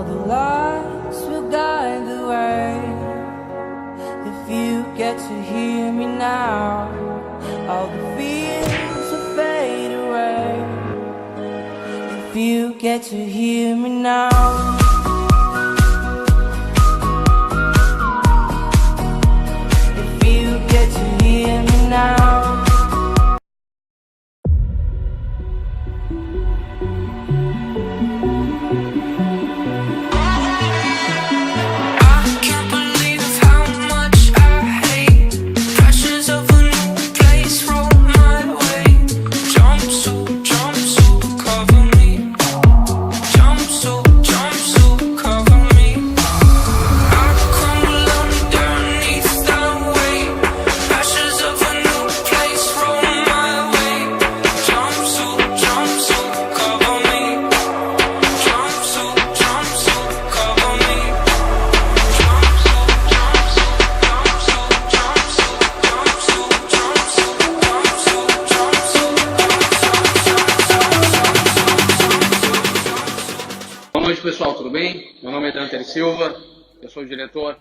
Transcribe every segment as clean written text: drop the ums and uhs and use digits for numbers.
All the lights will guide the way. If you get to hear me now, all the fears will fade away. If you get to hear me now. If you get to hear me now. Boa noite, pessoal, tudo bem? Meu nome é Dante Silva, eu sou o diretor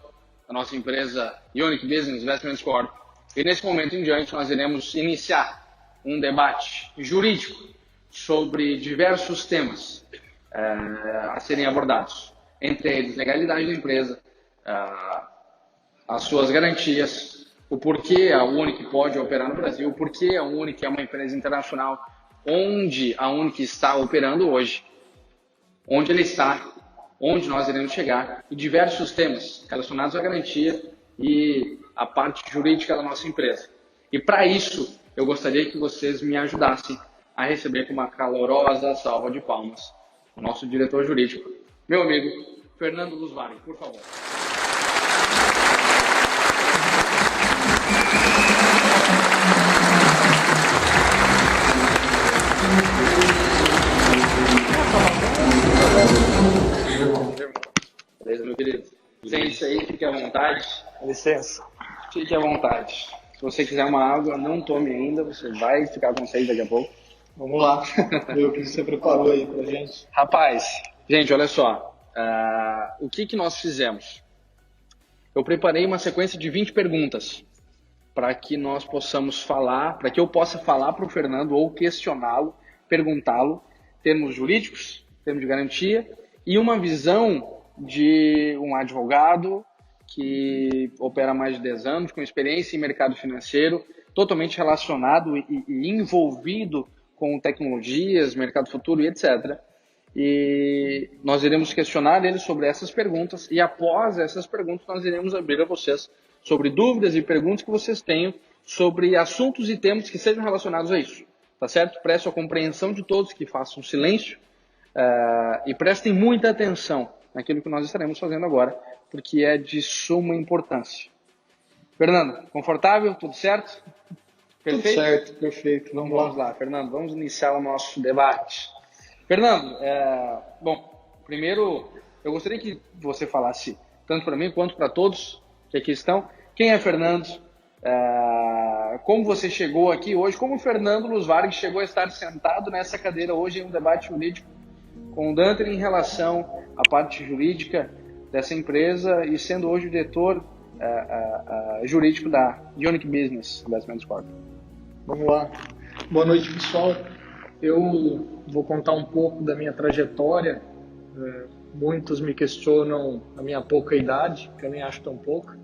da nossa empresa Unique Business Investments Corp. E nesse momento em diante nós iremos iniciar um debate jurídico sobre diversos temas a serem abordados, entre eles legalidade da empresa, as suas garantias, o porquê a Unique pode operar no Brasil, o porquê a Unique é uma empresa internacional, onde a Unique está operando hoje, onde ele está, onde nós iremos chegar, e diversos temas relacionados à garantia e à parte jurídica da nossa empresa. E para isso, eu gostaria que vocês me ajudassem a receber com uma calorosa salva de palmas o nosso diretor jurídico, meu amigo Fernando Lusvari, por favor. Beleza, meu querido? Sente-se aí, fique à vontade. Licença. Fique à vontade. Se você quiser uma água, não tome ainda, você vai ficar com sede daqui a pouco. Vamos lá. Ver o que você preparou aí pra gente. Rapaz, gente, olha só. O que nós fizemos? Eu preparei uma sequência de 20 perguntas para que nós possamos falar, para que eu possa falar para o Fernando ou questioná-lo, perguntá-lo, termos jurídicos, termos de garantia e uma visão de um advogado que opera há mais de 10 anos, com experiência em mercado financeiro, totalmente relacionado e envolvido com tecnologias, mercado futuro e etc. E nós iremos questionar ele sobre essas perguntas e após essas perguntas nós iremos abrir a vocês sobre dúvidas e perguntas que vocês tenham sobre assuntos e temas que sejam relacionados a isso. Tá certo? Presto a compreensão de todos que façam silêncio e prestem muita atenção naquilo que nós estaremos fazendo agora, porque é de suma importância. Fernando, confortável? Tudo certo? Perfeito? Tudo certo, perfeito. Vamos lá, Fernando, vamos iniciar o nosso debate. Fernando, bom, primeiro eu gostaria que você falasse, tanto para mim quanto para todos que aqui estão, quem é Fernando, como você chegou aqui hoje, como o Fernando Lusvari chegou a estar sentado nessa cadeira hoje em um debate jurídico com o Dante em relação à parte jurídica dessa empresa e sendo hoje o diretor jurídico da Unique Business Investments Corp. Vamos lá. Boa noite, pessoal. Eu vou contar um pouco da minha trajetória. Muitos me questionam a minha pouca idade, que eu nem acho tão pouca.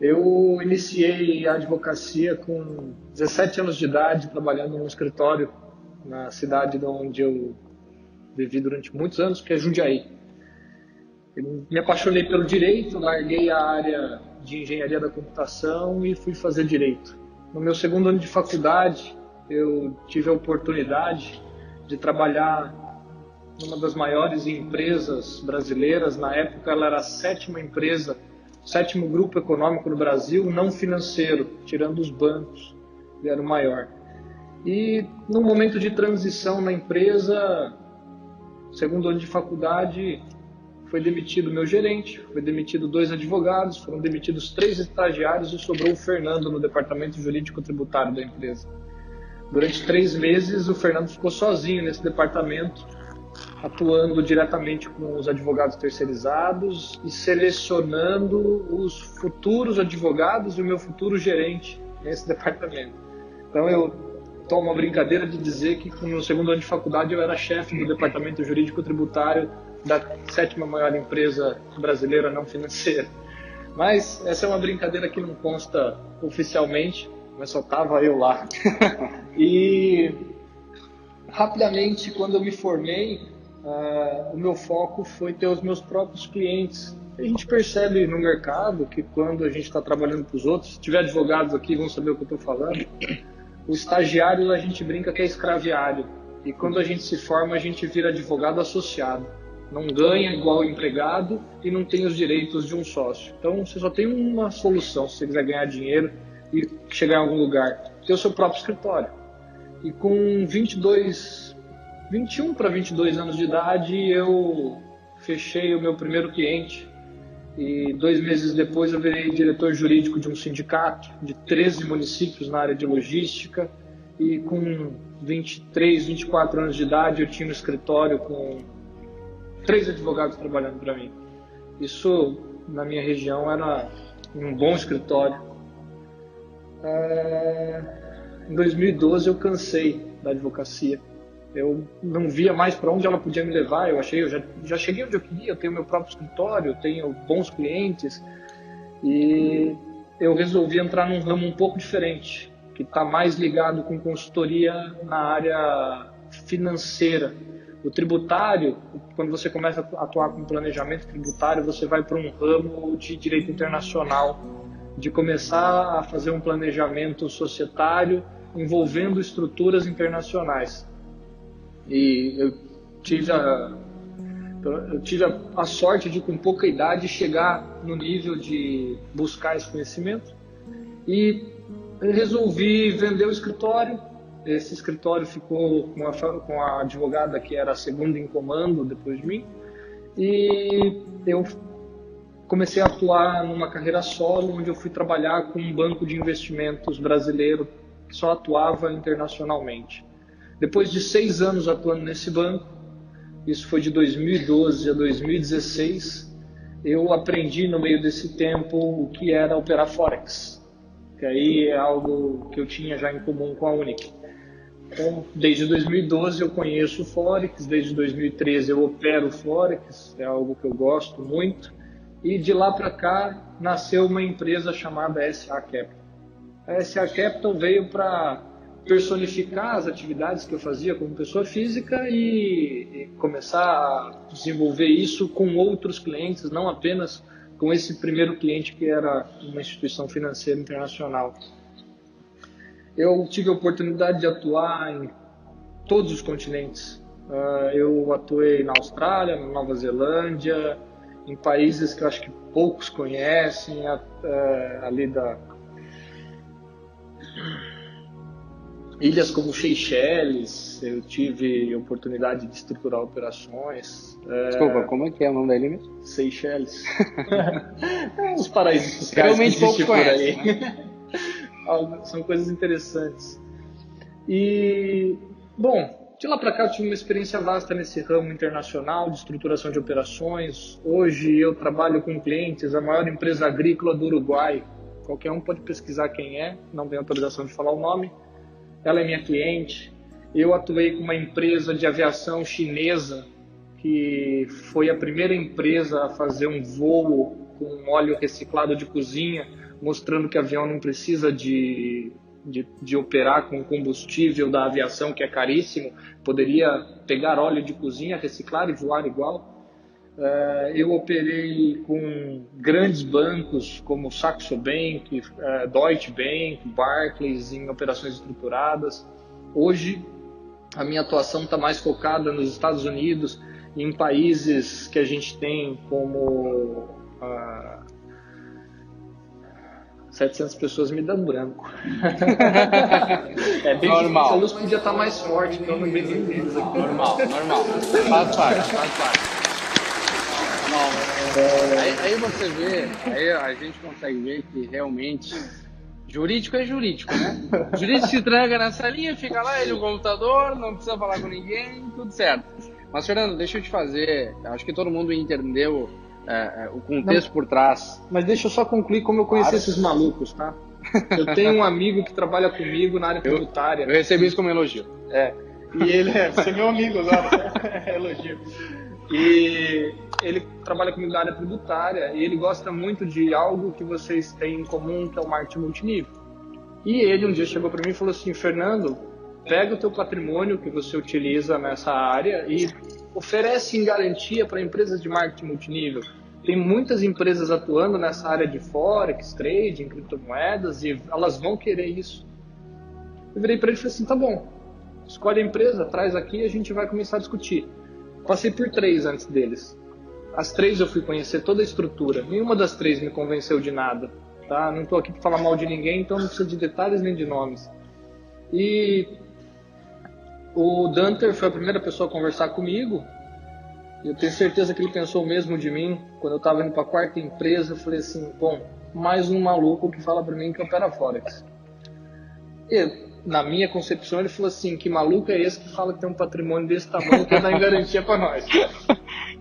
Eu iniciei a advocacia com 17 anos de idade, trabalhando num escritório na cidade onde eu vivi durante muitos anos, que é Jundiaí. Eu me apaixonei pelo direito, larguei a área de engenharia da computação e fui fazer direito. No meu segundo ano de faculdade, eu tive a oportunidade de trabalhar numa das maiores empresas brasileiras. Na época, ela era a sétima empresa, sétimo grupo econômico no Brasil, não financeiro, tirando os bancos, ele era o maior. E num momento de transição na empresa, segundo ano de faculdade, foi demitido meu gerente, foi demitido 2 advogados, foram demitidos 3 estagiários e sobrou o Fernando no departamento jurídico tributário da empresa. Durante 3 meses, o Fernando ficou sozinho nesse departamento atuando diretamente com os advogados terceirizados e selecionando os futuros advogados e o meu futuro gerente nesse departamento. Então eu tomo uma brincadeira de dizer que no segundo ano de faculdade eu era chefe do departamento jurídico tributário da 7ª maior empresa brasileira não financeira. Mas essa é uma brincadeira que não consta oficialmente, mas só estava eu lá. E rapidamente, quando eu me formei, o meu foco foi ter os meus próprios clientes. A gente percebe no mercado que quando a gente está trabalhando para os outros, se tiver advogados aqui vão saber o que eu estou falando, o estagiário a gente brinca que é escraviário. E quando a gente se forma, a gente vira advogado associado. Não ganha igual o empregado e não tem os direitos de um sócio. Então você só tem uma solução se você quiser ganhar dinheiro e chegar em algum lugar: ter o seu próprio escritório. E com 21 para 22 anos de idade, eu fechei o meu primeiro cliente. E 2 meses depois eu virei diretor jurídico de um sindicato de 13 municípios na área de logística. E com 23, 24 anos de idade, eu tinha um escritório com 3 advogados trabalhando para mim. Isso, na minha região, era um bom escritório. Em 2012 eu cansei da advocacia. Eu não via mais para onde ela podia me levar. Eu já cheguei onde eu queria. Eu tenho meu próprio escritório, eu tenho bons clientes. E eu resolvi entrar num ramo um pouco diferente, que está mais ligado com consultoria na área financeira. O tributário, quando você começa a atuar com planejamento tributário, você vai para um ramo de direito internacional, de começar a fazer um planejamento societário envolvendo estruturas internacionais. E eu tive a sorte de, com pouca idade, chegar no nível de buscar esse conhecimento e resolvi vender o escritório. Esse escritório ficou com a advogada que era a segunda em comando depois de mim, e eu comecei a atuar numa carreira solo, onde eu fui trabalhar com um banco de investimentos brasileiro que só atuava internacionalmente. Depois de 6 anos atuando nesse banco, isso foi de 2012 a 2016, eu aprendi no meio desse tempo o que era operar Forex, que aí é algo que eu tinha já em comum com a Unic. Então, desde 2012 eu conheço o Forex, desde 2013 eu opero Forex, é algo que eu gosto muito, e de lá para cá nasceu uma empresa chamada SA Capital. A SA Capital veio para personificar as atividades que eu fazia como pessoa física e começar a desenvolver isso com outros clientes, não apenas com esse primeiro cliente que era uma instituição financeira internacional. Eu tive a oportunidade de atuar em todos os continentes. Eu atuei na Austrália, na Nova Zelândia, em países que eu acho que poucos conhecem, ali da ilhas como Seychelles. Eu tive a oportunidade de estruturar operações. Desculpa, como é que é o nome da ilha mesmo? Seychelles. Uns paraísos fiscais que realmente poucos existem por aí. conhecem. São coisas interessantes. E, bom, de lá para cá eu tive uma experiência vasta nesse ramo internacional de estruturação de operações. Hoje eu trabalho com clientes, a maior empresa agrícola do Uruguai. Qualquer um pode pesquisar quem é, não tenho autorização de falar o nome. Ela é minha cliente. Eu atuei com uma empresa de aviação chinesa, que foi a primeira empresa a fazer um voo com óleo reciclado de cozinha, mostrando que avião não precisa de operar com combustível da aviação, que é caríssimo, poderia pegar óleo de cozinha, reciclar e voar igual. Eu operei com grandes bancos como Saxo Bank, Deutsche Bank, Barclays, em operações estruturadas. Hoje a minha atuação está mais focada nos Estados Unidos, em países que a gente tem como 700 pessoas me dão branco. É bem normal. Difícil. A luz podia estar mais forte, então eu não vejo nenhum deles aqui. Normal. Faz parte. Aí você vê, aí a gente consegue ver que realmente Jurídico é jurídico, né? Jurídico se tranca na salinha, fica lá, ele no computador, não precisa falar com ninguém, tudo certo. Mas, Fernando, deixa eu te fazer, acho que todo mundo entendeu o contexto por trás. Mas deixa eu só concluir como eu conheci esses malucos, tá? Eu tenho um amigo que trabalha comigo na área tributária. Eu recebi isso como elogio. E ele você é meu amigo agora. É elogio. E ele trabalha comigo na área tributária e ele gosta muito de algo que vocês têm em comum, que é o marketing multinível. E ele um dia chegou para mim e falou assim: Fernando, pega o teu patrimônio que você utiliza nessa área e oferece em garantia para empresas de marketing multinível. Tem muitas empresas atuando nessa área de forex, trading, criptomoedas, e elas vão querer isso. Eu virei para ele e falei assim: tá bom, escolhe a empresa, traz aqui e a gente vai começar a discutir. Passei por 3 antes deles. As 3 eu fui conhecer toda a estrutura. Nenhuma das 3 me convenceu de nada. Tá? Não estou aqui para falar mal de ninguém, então não precisa de detalhes nem de nomes. E o Danter foi a primeira pessoa a conversar comigo. Eu tenho certeza que ele pensou o mesmo de mim. Quando eu estava indo para a 4ª empresa, eu falei assim: bom, mais um maluco que fala para mim que opera Forex. E, na minha concepção, ele falou assim: que maluco é esse que fala que tem um patrimônio desse tamanho que dá em garantia para nós?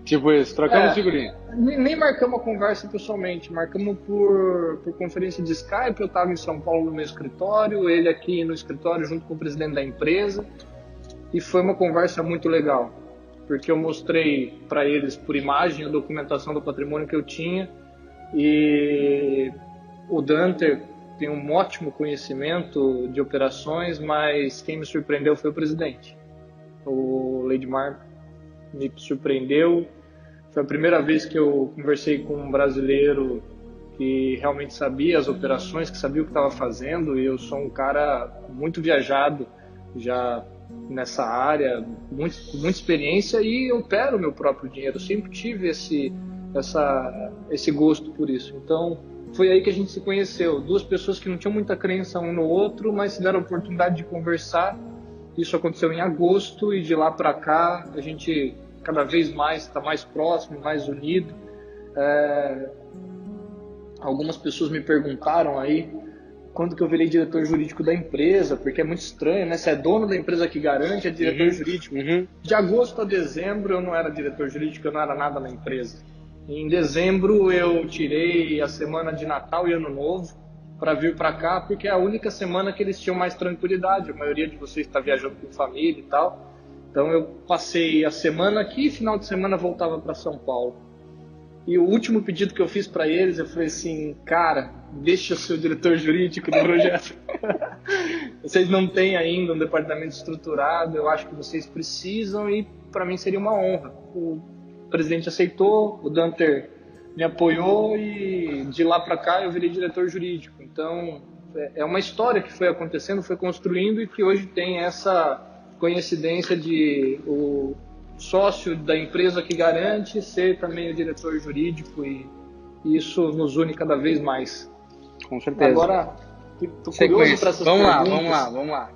Tipo isso, trocamos figurinha. Nem marcamos a conversa pessoalmente, marcamos por conferência de Skype. Eu estava em São Paulo no meu escritório, ele aqui no escritório junto com o presidente da empresa, e foi uma conversa muito legal, porque eu mostrei para eles por imagem a documentação do patrimônio que eu tinha, e o Danter tem um ótimo conhecimento de operações, mas quem me surpreendeu foi o presidente. O Leidmar me surpreendeu. Foi a primeira vez que eu conversei com um brasileiro que realmente sabia as operações, que sabia o que estava fazendo, e eu sou um cara muito viajado já nessa área, muita experiência, e opero meu próprio dinheiro. Eu sempre tive esse gosto por isso. Então, foi aí que a gente se conheceu. 2 pessoas que não tinham muita crença um no outro, mas se deram a oportunidade de conversar. Isso aconteceu em agosto, e de lá para cá a gente cada vez mais está mais próximo, mais unido. Algumas pessoas me perguntaram aí quando que eu virei diretor jurídico da empresa, porque é muito estranho, né? Se é dono da empresa que garante, é diretor jurídico. De agosto a dezembro eu não era diretor jurídico, eu não era nada na empresa. Em dezembro eu tirei a semana de Natal e Ano Novo para vir para cá, porque é a única semana que eles tinham mais tranquilidade. A maioria de vocês está viajando com família e tal. Então eu passei a semana aqui e final de semana voltava para São Paulo. E o último pedido que eu fiz para eles, eu falei assim: cara, deixa eu ser o diretor jurídico do projeto. Vocês não têm ainda um departamento estruturado, eu acho que vocês precisam, e para mim seria uma honra. O presidente aceitou, o Danter me apoiou, e de lá para cá eu virei diretor jurídico. Então é uma história que foi acontecendo, foi construindo, e que hoje tem essa coincidência de o sócio da empresa que garante ser também o diretor jurídico, e isso nos une cada vez mais. Com certeza. Agora, tô curioso para essas perguntas. Vamos lá.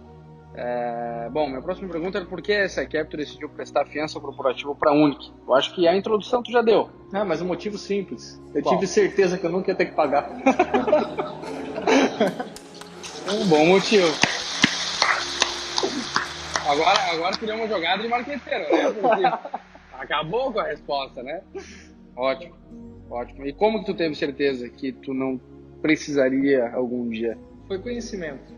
Bom, minha próxima pergunta é: por que a SI Capital decidiu prestar fiança corporativa para a Unic? Eu acho que a introdução tu já deu. Mas um motivo simples. Eu tive certeza que eu nunca ia ter que pagar. Um bom motivo. Agora queria uma jogada de marqueteiro, né? Porque acabou com a resposta, né? Ótimo. E como que tu teve certeza que tu não precisaria algum dia? Foi conhecimento.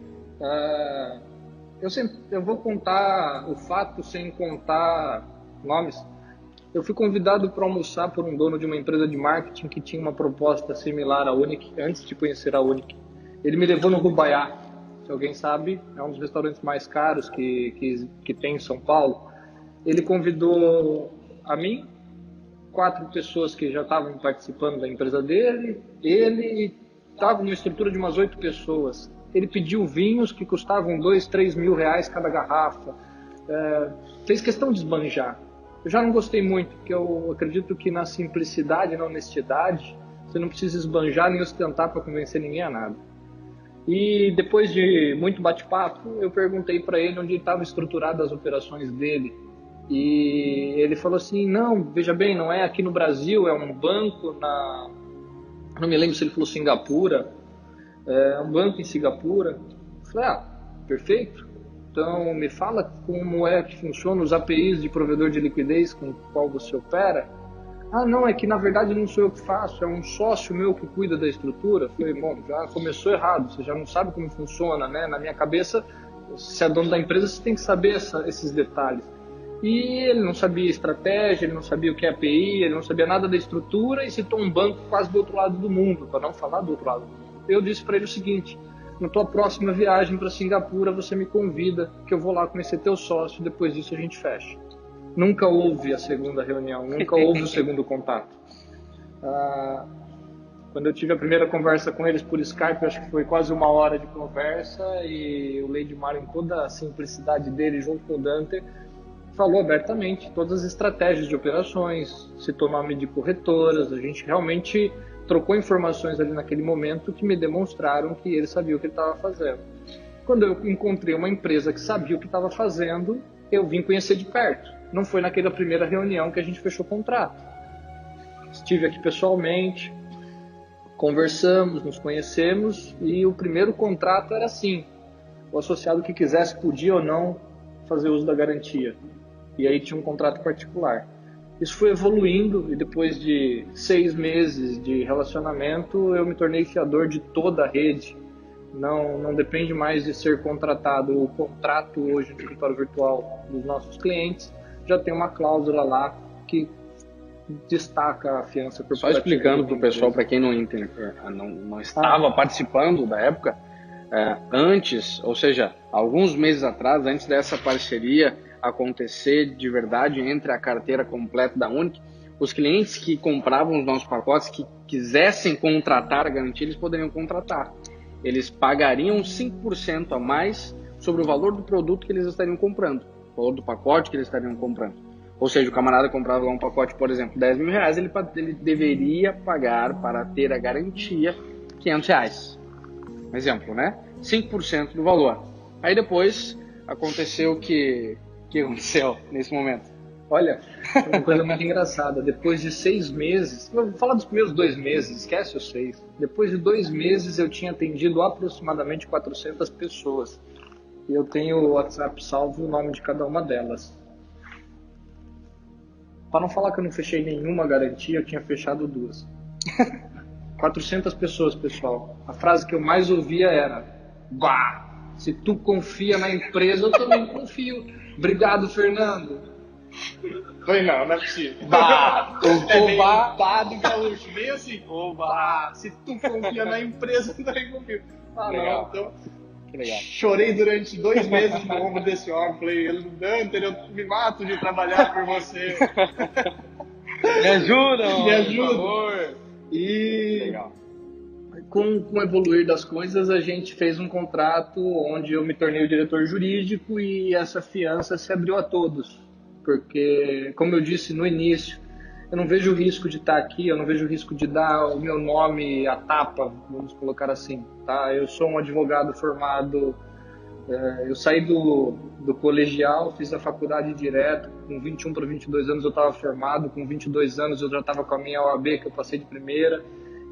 Eu vou contar o fato sem contar nomes. Eu fui convidado para almoçar por um dono de uma empresa de marketing que tinha uma proposta similar à Unic, antes de conhecer a Unic. Ele me levou no Rubaiá. Se alguém sabe, é um dos restaurantes mais caros que tem em São Paulo. Ele convidou a mim, 4 pessoas que já estavam participando da empresa dele, ele estava numa estrutura de umas 8 pessoas. Ele pediu vinhos que custavam 2, 3 mil reais cada garrafa. Fez questão de esbanjar. Eu já não gostei muito, porque eu acredito que na simplicidade, na honestidade, você não precisa esbanjar nem ostentar para convencer ninguém a nada. E depois de muito bate-papo, eu perguntei para ele onde estavam estruturadas as operações dele. E ele falou assim: não, veja bem, não é aqui no Brasil, é um banco não me lembro se ele falou Singapura. um banco em Singapura. Eu falei, perfeito. Então, me fala como é que funciona os APIs de provedor de liquidez com o qual você opera. Não, é que na verdade não sou eu que faço, é um sócio meu que cuida da estrutura. Eu falei, bom, já começou errado, você já não sabe como funciona, né? Na minha cabeça, se é dono da empresa, você tem que saber esses detalhes. E ele não sabia estratégia, ele não sabia o que é API, ele não sabia nada da estrutura e citou um banco quase do outro lado do mundo, para não falar do outro lado do mundo. Eu disse para ele o seguinte: na tua próxima viagem para Singapura, você me convida, que eu vou lá conhecer teu sócio, depois disso a gente fecha. Nunca houve a segunda reunião, nunca houve o segundo contato. Quando eu tive a primeira conversa com eles por Skype, acho que foi quase 1 hora de conversa, e o Leidmar, em toda a simplicidade dele, junto com o Dante, falou abertamente todas as estratégias de operações, citou nome de corretoras, a gente realmente trocou informações ali naquele momento que me demonstraram que ele sabia o que ele estava fazendo. Quando eu encontrei uma empresa que sabia o que estava fazendo, eu vim conhecer de perto. Não foi naquela primeira reunião que a gente fechou o contrato. Estive aqui pessoalmente, conversamos, nos conhecemos, e o primeiro contrato era assim: o associado que quisesse podia ou não fazer uso da garantia. E aí tinha um contrato particular. Isso foi evoluindo, e depois de 6 meses de relacionamento, eu me tornei fiador de toda a rede. Não depende mais de ser contratado. O contrato hoje do escritório virtual dos nossos clientes já tem uma cláusula lá que destaca a fiança corporativa. Só explicando para o pessoal, para quem não entende, não estava participando da época, antes, ou seja, alguns meses atrás, antes dessa parceria acontecer de verdade entre a carteira completa da Unic, os clientes que compravam os nossos pacotes, que quisessem contratar a garantia, eles poderiam contratar. Eles pagariam 5% a mais sobre o valor do produto que eles estariam comprando, o valor do pacote que eles estariam comprando. Ou seja, o camarada comprava lá um pacote, por exemplo, R$10.000, ele deveria pagar, para ter a garantia, R$500. Um exemplo, né? 5% do valor. Aí depois aconteceu o que aconteceu nesse momento? Olha, uma coisa muito engraçada. Depois de 6 meses, vou falar dos primeiros 2 meses, esquece os 6. Depois de 2 meses eu tinha atendido aproximadamente 400 pessoas. E eu tenho o WhatsApp salvo o nome de cada uma delas. Para não falar que eu não fechei nenhuma garantia, eu tinha fechado 2. 400 pessoas, pessoal. A frase que eu mais ouvia era: bah, se tu confia na empresa, eu também confio. Obrigado, Fernando. Foi não é possível. Bah, Bah do gaúcho, meio assim. bah, se tu confia na empresa, eu também confio. Legal. Não, então... Que legal. Chorei durante 2 meses no ombro desse homem. Falei, Dante, eu me mato de trabalhar por você. Me ajuda, Me ajuda. por favor. E Legal. com o evoluir das coisas, a gente fez um contrato onde eu me tornei o diretor jurídico e essa fiança se abriu a todos. Porque, como eu disse no início, eu não vejo risco de estar aqui, eu não vejo risco de dar o meu nome à tapa, vamos colocar assim. Tá? Eu sou um advogado formado, eu saí do colegial, fiz a faculdade direto, com 21 para 22 anos eu estava formado, com 22 anos eu já estava com a minha OAB, que eu passei de primeira.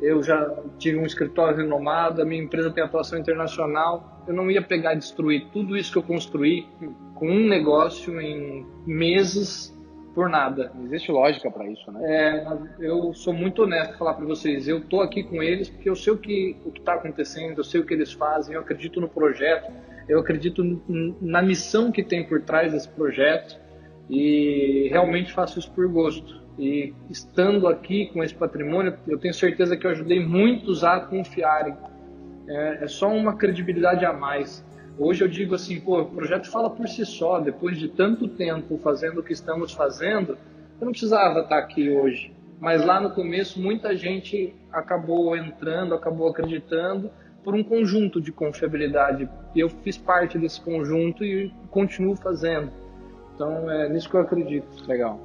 Eu já tive um escritório renomado, a minha empresa tem atuação internacional. Eu não ia pegar e destruir tudo isso que eu construí com um negócio em meses por nada. Não existe lógica para isso, né? Eu sou muito honesto em falar para vocês. Eu tô aqui com eles porque eu sei o que está acontecendo, eu sei o que eles fazem, eu acredito no projeto, eu acredito na missão que tem por trás desse projeto e realmente faço isso por gosto. E estando aqui com esse patrimônio, eu tenho certeza que eu ajudei muitos a confiarem. É só uma credibilidade a mais. Hoje eu digo assim, o projeto fala por si só. Depois de tanto tempo fazendo o que estamos fazendo, eu não precisava estar aqui hoje. Mas lá no começo, muita gente acabou entrando, acabou acreditando por um conjunto de confiabilidade. E eu fiz parte desse conjunto e continuo fazendo. Então é nisso que eu acredito. Legal.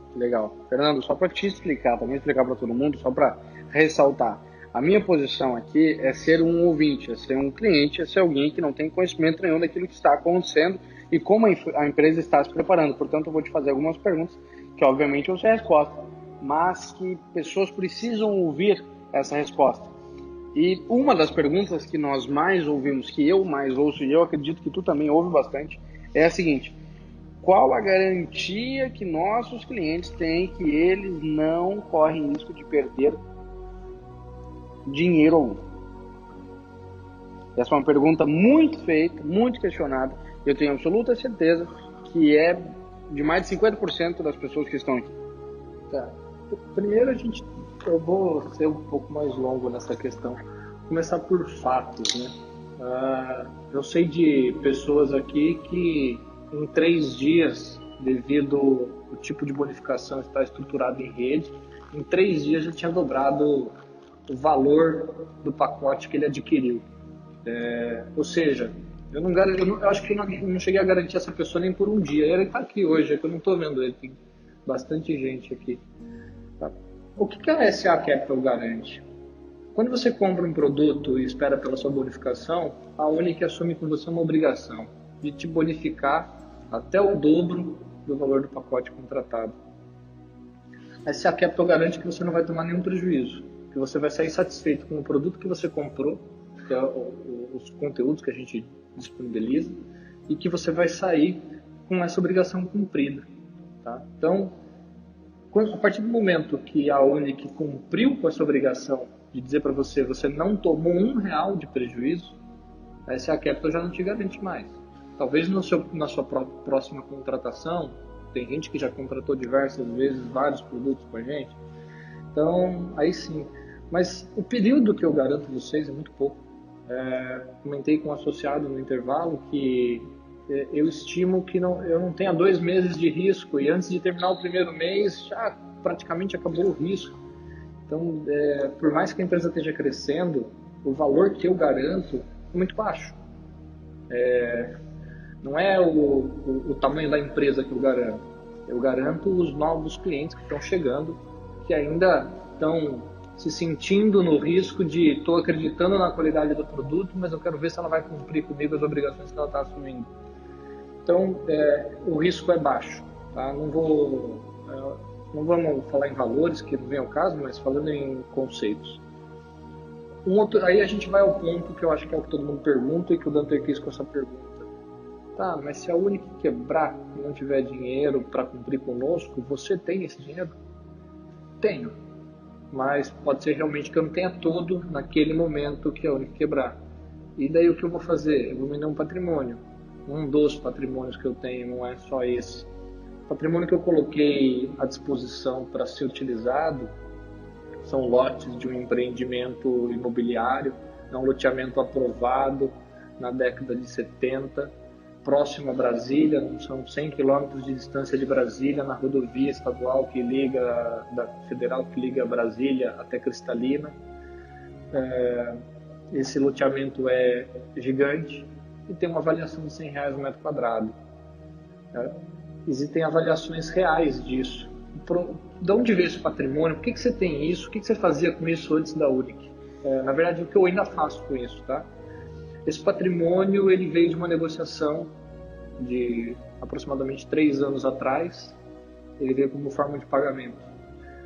Fernando, só para te explicar, também explicar para todo mundo, só para ressaltar. A minha posição aqui é ser um ouvinte, é ser um cliente, é ser alguém que não tem conhecimento nenhum daquilo que está acontecendo e como a empresa está se preparando. Portanto, eu vou te fazer algumas perguntas que, obviamente, eu sei a resposta, mas que pessoas precisam ouvir essa resposta. E uma das perguntas que nós mais ouvimos, que eu mais ouço, e eu acredito que tu também ouve bastante, é a seguinte: qual a garantia que nossos clientes têm que eles não correm risco de perder dinheiro algum? Essa é uma pergunta muito feita, muito questionada. Eu tenho absoluta certeza que é de mais de 50% das pessoas que estão aqui. Tá. Primeiro eu vou ser um pouco mais longo nessa questão. Começar por fatos, né? Eu sei de pessoas aqui que em 3 dias, devido ao tipo de bonificação estar estruturado em rede, em 3 dias já tinha dobrado o valor do pacote que ele adquiriu. Ou seja, eu acho que eu não cheguei a garantir essa pessoa nem por um dia. Ele está aqui hoje, é que eu não estou vendo ele, tem bastante gente aqui. Tá? O que a SA Capital garante? Quando você compra um produto e espera pela sua bonificação, a Unic assume com você uma obrigação de te bonificar até o dobro do valor do pacote contratado. A SA Capital garante que você não vai tomar nenhum prejuízo, que você vai sair satisfeito com o produto que você comprou, que é os conteúdos que a gente disponibiliza, e que você vai sair com essa obrigação cumprida. Tá? Então, a partir do momento que a Unic cumpriu com essa obrigação de dizer para você, você não tomou R$1 de prejuízo, a SA Capital já não te garante mais. Talvez na sua próxima contratação, tem gente que já contratou diversas vezes vários produtos com a gente, então aí sim. Mas o período que eu garanto a vocês é muito pouco. Comentei com um associado no intervalo que eu estimo que eu não tenha 2 meses de risco, e antes de terminar o primeiro mês já praticamente acabou o risco. Então, por mais que a empresa esteja crescendo, o valor que eu garanto é muito baixo. Não é o tamanho da empresa que eu garanto. Eu garanto os novos clientes que estão chegando, que ainda estão se sentindo no risco de estou acreditando na qualidade do produto, mas eu quero ver se ela vai cumprir comigo as obrigações que ela está assumindo. Então, o risco é baixo. Tá? Não vamos falar em valores, que não vem ao caso, mas falando em conceitos. Aí a gente vai ao ponto que eu acho que é o que todo mundo pergunta e que o Dante quis com essa pergunta. Tá, mas se a Unic quebrar e não tiver dinheiro para cumprir conosco, você tem esse dinheiro? Tenho. Mas pode ser realmente que eu não tenha todo naquele momento que a Unic quebrar. E daí o que eu vou fazer? Eu vou vender um patrimônio. Um dos patrimônios que eu tenho, não é só esse. O patrimônio que eu coloquei à disposição para ser utilizado são lotes de um empreendimento imobiliário, é um loteamento aprovado na década de 70, próximo a Brasília, são 100 quilômetros de distância de Brasília, na rodovia estadual da federal que liga Brasília até Cristalina. Esse loteamento é gigante e tem uma avaliação de R$100 o metro quadrado. Existem avaliações reais disso. De onde veio esse patrimônio? Por que você tem isso? O que você fazia com isso antes da Unic? Na verdade, o que eu ainda faço com isso, tá? Esse patrimônio ele veio de uma negociação de aproximadamente 3 anos atrás. Ele veio como forma de pagamento.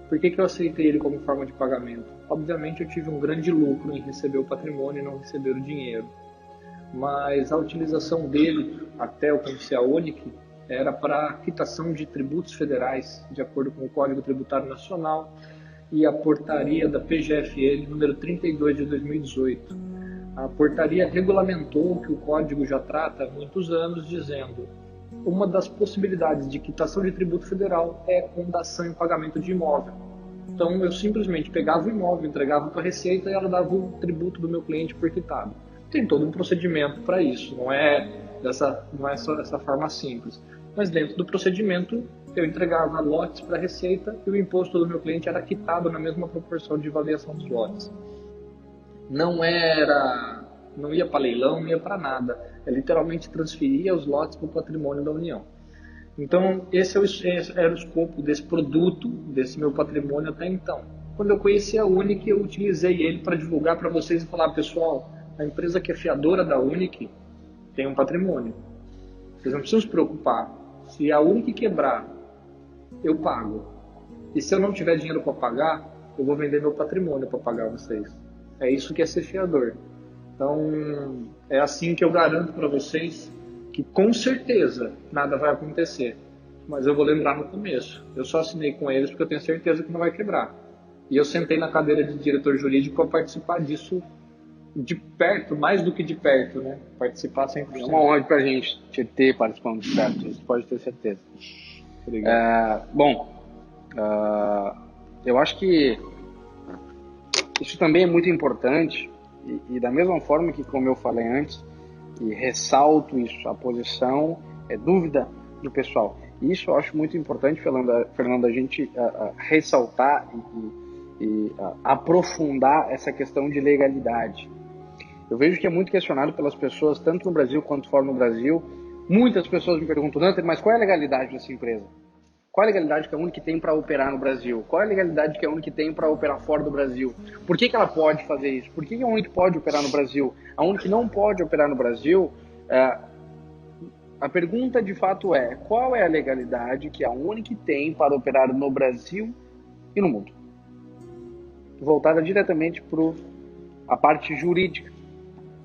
Por que eu aceitei ele como forma de pagamento? Obviamente eu tive um grande lucro em receber o patrimônio e não receber o dinheiro. Mas a utilização dele, até eu conhecer a Unic, era para quitação de tributos federais, de acordo com o Código Tributário Nacional e a portaria da PGFN número 32 de 2018. A portaria regulamentou o que o Código já trata há muitos anos, dizendo uma das possibilidades de quitação de tributo federal é com dação em pagamento de imóvel. Então eu simplesmente pegava o imóvel, entregava para a Receita e ela dava o tributo do meu cliente por quitado. Tem todo um procedimento para isso, não é só dessa forma simples. Mas dentro do procedimento eu entregava lotes para a Receita e o imposto do meu cliente era quitado na mesma proporção de avaliação dos lotes. Não ia para leilão, não ia para nada. Eu literalmente transferia os lotes para o patrimônio da União. Então, esse era o escopo desse produto, desse meu patrimônio até então. Quando eu conheci a Unic, eu utilizei ele para divulgar para vocês e falar, pessoal, a empresa que é fiadora da Unic tem um patrimônio. Vocês não precisam se preocupar. Se a Unic quebrar, eu pago. E se eu não tiver dinheiro para pagar, eu vou vender meu patrimônio para pagar vocês. É isso que é ser fiador. Então, é assim que eu garanto para vocês que com certeza nada vai acontecer. Mas eu vou lembrar no começo. Eu só assinei com eles porque eu tenho certeza que não vai quebrar. E eu sentei na cadeira de diretor jurídico para participar disso de perto, mais do que de perto, né? Participar 100%. É uma honra pra gente te ter participando de perto, isso pode ter certeza. Obrigado. Eu acho que isso também é muito importante e da mesma forma que, como eu falei antes, e ressalto isso, a posição é dúvida do pessoal. Isso eu acho muito importante, Fernando, a gente ressaltar e aprofundar essa questão de legalidade. Eu vejo que é muito questionado pelas pessoas, tanto no Brasil quanto fora do Brasil. Muitas pessoas me perguntam, Dantas, mas qual é a legalidade dessa empresa? Qual é a legalidade que a Unic tem para operar no Brasil? Qual é a legalidade que a Unic tem para operar fora do Brasil? Por que ela pode fazer isso? Por que a Unic pode operar no Brasil? A Unic não pode operar no Brasil? A pergunta de fato é, qual é a legalidade que a Unic tem para operar no Brasil e no mundo? Voltada diretamente para a parte jurídica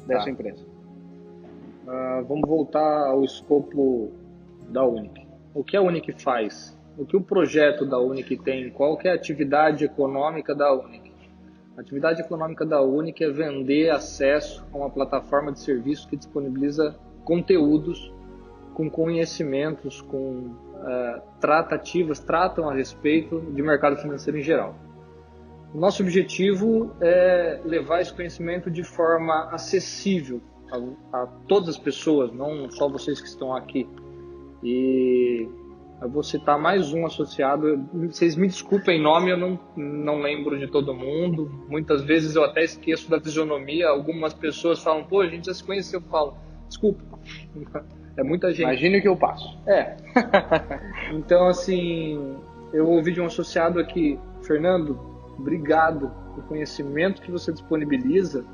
dessa empresa. Vamos voltar ao escopo da Unic. O que a Unic faz? O que o projeto da Unic tem? Qual que é a atividade econômica da Unic? A atividade econômica da Unic é vender acesso a uma plataforma de serviço que disponibiliza conteúdos com conhecimentos, com tratam a respeito de mercado financeiro em geral. O nosso objetivo é levar esse conhecimento de forma acessível a todas as pessoas, não só vocês que estão aqui. E eu vou citar mais um associado. Vocês me desculpem nome, eu não lembro de todo mundo. Muitas vezes eu até esqueço da fisionomia. Algumas pessoas falam, pô, a gente já se conheceu. Eu falo, desculpa, é muita gente. Imagine o que eu passo. Então, assim, eu ouvi de um associado aqui, Fernando, obrigado pelo conhecimento que você disponibiliza.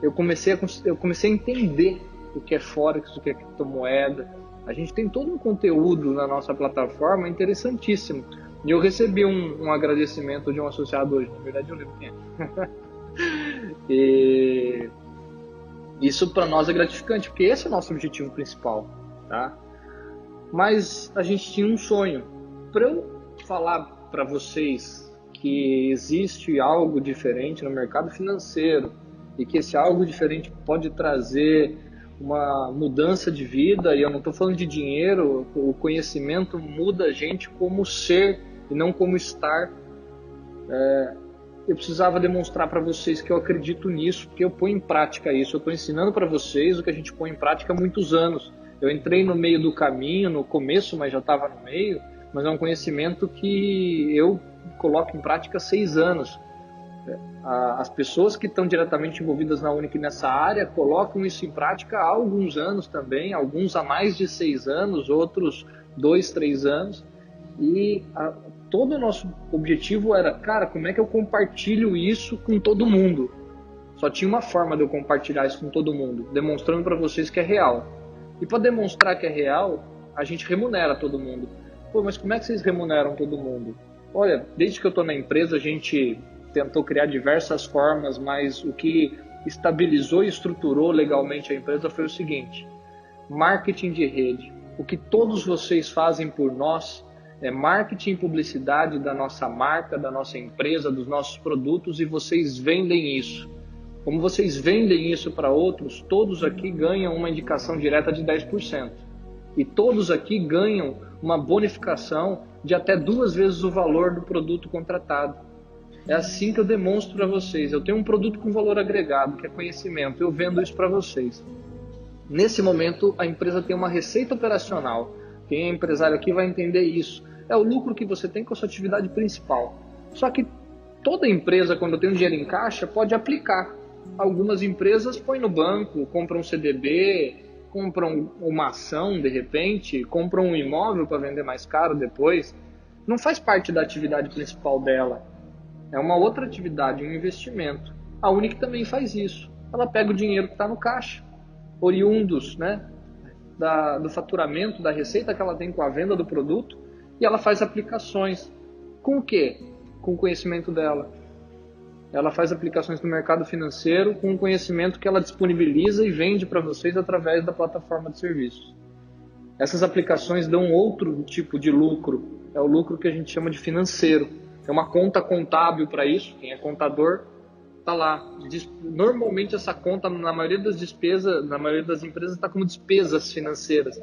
Eu comecei a entender o que é Forex, o que é criptomoeda. A gente tem todo um conteúdo na nossa plataforma interessantíssimo. E eu recebi um agradecimento de um associado hoje. Na verdade, eu lembro quem é. E isso para nós é gratificante, porque esse é o nosso objetivo principal. Tá? Mas a gente tinha um sonho. Para eu falar para vocês que existe algo diferente no mercado financeiro e que esse algo diferente pode trazer uma mudança de vida, e eu não estou falando de dinheiro, o conhecimento muda a gente como ser e não como estar. Eu precisava demonstrar para vocês que eu acredito nisso, porque eu ponho em prática isso. Eu estou ensinando para vocês o que a gente põe em prática há muitos anos. Eu entrei no meio do caminho, no começo, mas já estava no meio, mas é um conhecimento que eu coloco em prática há 6 anos. As pessoas que estão diretamente envolvidas na Unic nessa área colocam isso em prática há alguns anos também, alguns há mais de 6 anos, outros 2, 3 anos. E todo o nosso objetivo era, cara, como é que eu compartilho isso com todo mundo? Só tinha uma forma de eu compartilhar isso com todo mundo, demonstrando para vocês que é real. E para demonstrar que é real, a gente remunera todo mundo. Pô, mas como é que vocês remuneram todo mundo? Olha, desde que eu estou na empresa, a gente tentou criar diversas formas, mas o que estabilizou e estruturou legalmente a empresa foi o seguinte: marketing de rede. O que todos vocês fazem por nós é marketing e publicidade da nossa marca, da nossa empresa, dos nossos produtos, e vocês vendem isso. Como vocês vendem isso para outros, todos aqui ganham uma indicação direta de 10%. E todos aqui ganham uma bonificação de até 2 vezes o valor do produto contratado. É assim que eu demonstro para vocês. Eu tenho um produto com valor agregado, que é conhecimento. Eu vendo isso para vocês. Nesse momento, a empresa tem uma receita operacional. Quem é empresário aqui vai entender isso. É o lucro que você tem com a sua atividade principal. Só que toda empresa, quando tem um dinheiro em caixa, pode aplicar. Algumas empresas põem no banco, compram um CDB, compram uma ação de repente, compram um imóvel para vender mais caro depois. Não faz parte da atividade principal dela. É uma outra atividade, um investimento. A Unic também faz isso. Ela pega o dinheiro que está no caixa, oriundos, né, do faturamento, da receita que ela tem com a venda do produto, e ela faz aplicações. Com o quê? Com o conhecimento dela. ela faz aplicações no mercado financeiro com o conhecimento que ela disponibiliza e vende para vocês através da plataforma de serviços. Essas aplicações dão outro tipo de lucro, é o lucro que a gente chama de financeiro. Tem uma conta contábil para isso, quem é contador está lá. Normalmente essa conta, na maioria das despesas, na maioria das empresas, está como despesas financeiras.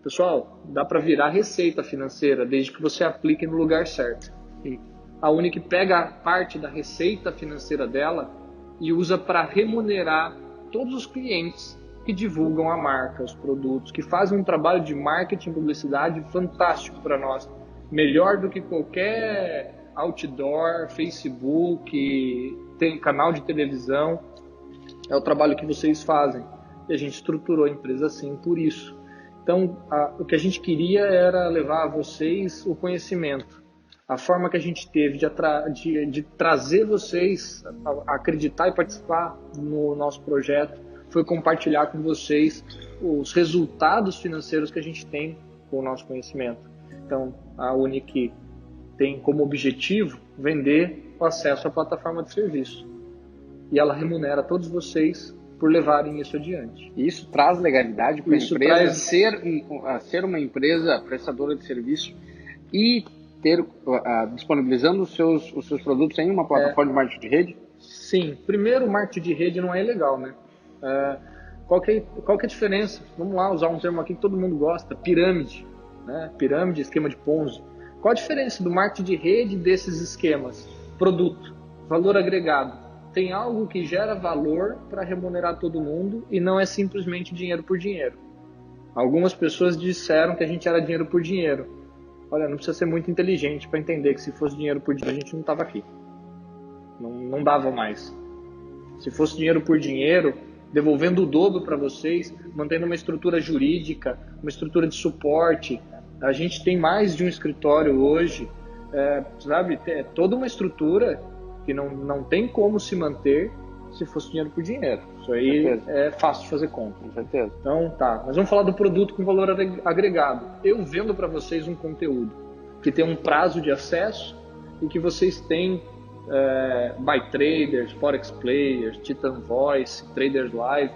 Pessoal, dá para virar receita financeira, desde que você aplique no lugar certo. A Unic pega parte da receita financeira dela e usa para remunerar todos os clientes que divulgam a marca, os produtos, que fazem um trabalho de marketing e publicidade fantástico para nós. Melhor do que qualquer outdoor, Facebook, tem canal de televisão. É o trabalho que vocês fazem. E a gente estruturou a empresa assim por isso. Então, o que a gente queria era levar a vocês o conhecimento. A forma que a gente teve de trazer vocês a acreditar e participar no nosso projeto foi compartilhar com vocês os resultados financeiros que a gente tem com o nosso conhecimento. Então, a Unic tem como objetivo vender o acesso à plataforma de serviço. E ela remunera todos vocês por levarem isso adiante. E isso traz legalidade para a empresa ser uma empresa prestadora de serviço e ter disponibilizando os seus produtos em uma plataforma de marketing de rede? Sim. Primeiro, o marketing de rede não é ilegal, né? Qual que é a diferença? Vamos lá usar um termo aqui que todo mundo gosta, pirâmide. Né? Pirâmide, esquema de Ponzi. Qual a diferença do marketing de rede desses esquemas? Produto, valor agregado. Tem algo que gera valor para remunerar todo mundo e não é simplesmente dinheiro por dinheiro. Algumas pessoas disseram que a gente era dinheiro por dinheiro. Olha, não precisa ser muito inteligente para entender que se fosse dinheiro por dinheiro a gente não estava aqui. Não dava mais. Se fosse dinheiro por dinheiro, devolvendo o dobro para vocês, mantendo uma estrutura jurídica, uma estrutura de suporte. A gente tem mais de um escritório hoje, sabe? É toda uma estrutura que não tem como se manter se fosse dinheiro por dinheiro. Isso aí é fácil de fazer conta. Com certeza. Então, tá. Mas vamos falar do produto com valor agregado. Eu vendo para vocês um conteúdo que tem um prazo de acesso e que vocês têm Buy Traders, Forex Players, Titan Voice, Traders Live.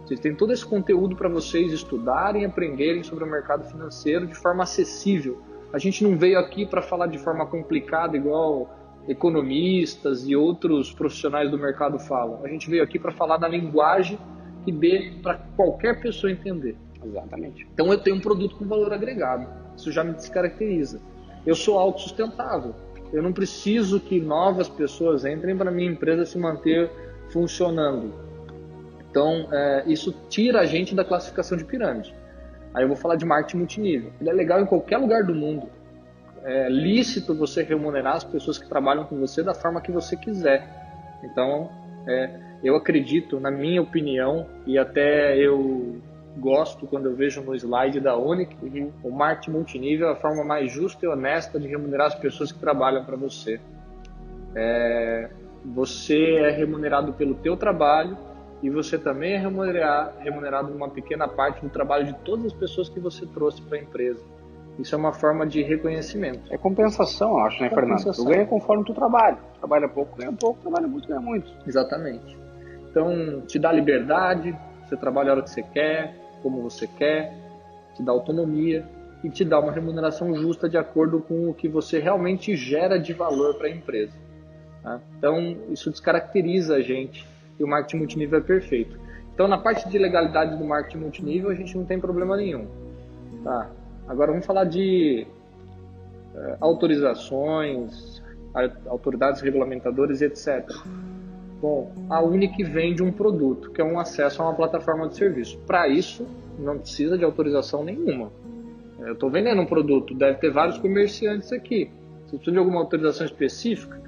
Vocês têm todo esse conteúdo para vocês estudarem e aprenderem sobre o mercado financeiro de forma acessível. A gente não veio aqui para falar de forma complicada igual economistas e outros profissionais do mercado falam. A gente veio aqui para falar na linguagem que dê para qualquer pessoa entender. Exatamente. Então eu tenho um produto com valor agregado. Isso já me descaracteriza. Eu sou autossustentável. Eu não preciso que novas pessoas entrem para minha empresa se manter funcionando. Então isso tira a gente da classificação de pirâmide. Aí eu vou falar de marketing multinível. Ele é legal em qualquer lugar do mundo. É lícito você remunerar as pessoas que trabalham com você da forma que você quiser. Então, eu acredito, na minha opinião, e até eu gosto quando eu vejo no slide da Unic, o marketing multinível é a forma mais justa e honesta de remunerar as pessoas que trabalham para você. Você é remunerado pelo teu trabalho e você também é remunerado numa pequena parte do trabalho de todas as pessoas que você trouxe para a empresa. Isso é uma forma de reconhecimento. É compensação, eu acho, né, Fernando? Tu ganha conforme tu trabalha. Trabalha pouco, ganha pouco. Trabalha muito, ganha muito. Exatamente. Então, te dá liberdade, você trabalha a hora que você quer, como você quer, te dá autonomia e te dá uma remuneração justa de acordo com o que você realmente gera de valor para a empresa. Tá? Então, isso descaracteriza a gente e o marketing multinível é perfeito. Então, na parte de legalidade do marketing multinível, a gente não tem problema nenhum. Tá? Agora vamos falar de autorizações, autoridades regulamentadoras, etc. Bom, a Unic vende um produto, que é um acesso a uma plataforma de serviço. Para isso, não precisa de autorização nenhuma. Eu estou vendendo um produto, deve ter vários comerciantes aqui. Se precisa de alguma autorização específica,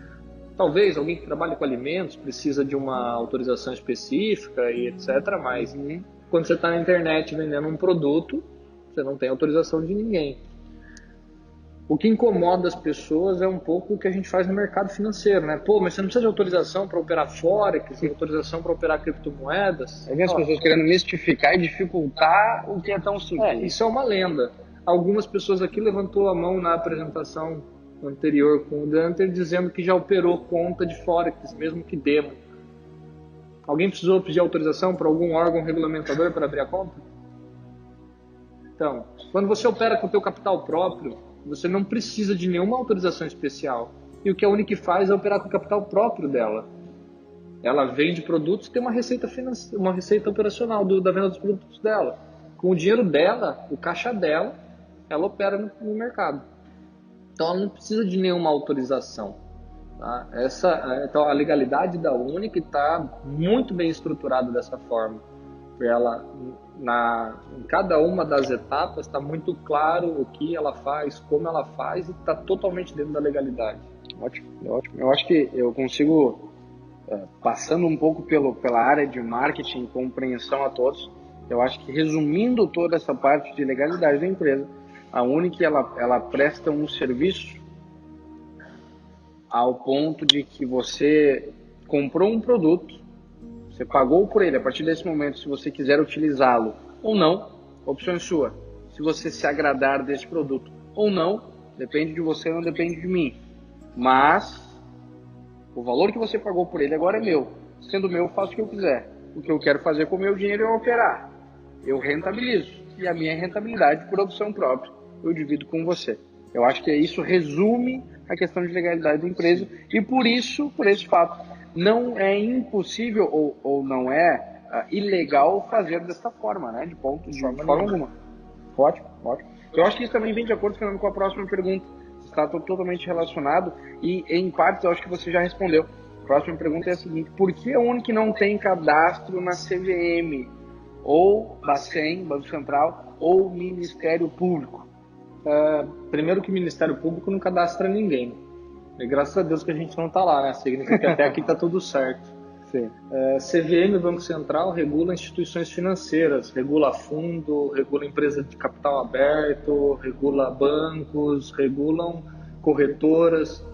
talvez alguém que trabalha com alimentos precisa de uma autorização específica e etc. Mas quando você está na internet vendendo um produto, você não tem autorização de ninguém. O que incomoda as pessoas é um pouco o que a gente faz no mercado financeiro, né? Pô, mas você não precisa de autorização para operar Forex, autorização para operar criptomoedas. Aí vem as pessoas querendo mistificar e dificultar o que é tão simples. Isso é uma lenda. Algumas pessoas aqui levantou a mão na apresentação anterior com o Danter, dizendo que já operou conta de Forex, mesmo que demo. Alguém precisou pedir autorização para algum órgão regulamentador para abrir a conta? Então, quando você opera com o teu capital próprio, você não precisa de nenhuma autorização especial. E o que a Unic faz é operar com o capital próprio dela. Ela vende produtos e tem uma receita operacional da venda dos produtos dela. Com o dinheiro dela, o caixa dela, ela opera no mercado. Então ela não precisa de nenhuma autorização. Tá? Então a legalidade da Unic está muito bem estruturada dessa forma. Ela, em cada uma das etapas está muito claro o que ela faz, como ela faz e está totalmente dentro da legalidade. Ótimo, ótimo. Eu acho que eu consigo, passando um pouco pela área de marketing e compreensão a todos, eu acho que resumindo toda essa parte de legalidade da empresa, a Unic ela presta um serviço ao ponto de que você comprou um produto, você pagou por ele. A partir desse momento, se você quiser utilizá-lo ou não, opção é sua. Se você se agradar desse produto ou não, depende de você, não depende de mim. Mas o valor que você pagou por ele agora é meu. Sendo meu, eu faço o que eu quiser. O que eu quero fazer com o meu dinheiro é operar. Eu rentabilizo. E a minha rentabilidade, por opção própria, eu divido com você. Eu acho que isso resume a questão de legalidade da empresa. E por esse fato, não é impossível ou não é ilegal fazer dessa forma, né? De forma alguma. Ótimo, ótimo. Eu acho que isso também vem de acordo, Fernando, com a próxima pergunta. Está totalmente relacionado e, em parte, eu acho que você já respondeu. A próxima pergunta é a seguinte: por que a Unic não tem cadastro na CVM, ou Bacen, Banco Central, ou Ministério Público? Primeiro que o Ministério Público não cadastra ninguém. E graças a Deus que a gente não está lá, né? Significa que até aqui está tudo certo. Sim. CVM, Banco Central, regula instituições financeiras, regula fundo, regula empresa de capital aberto, regula bancos, regulam corretoras.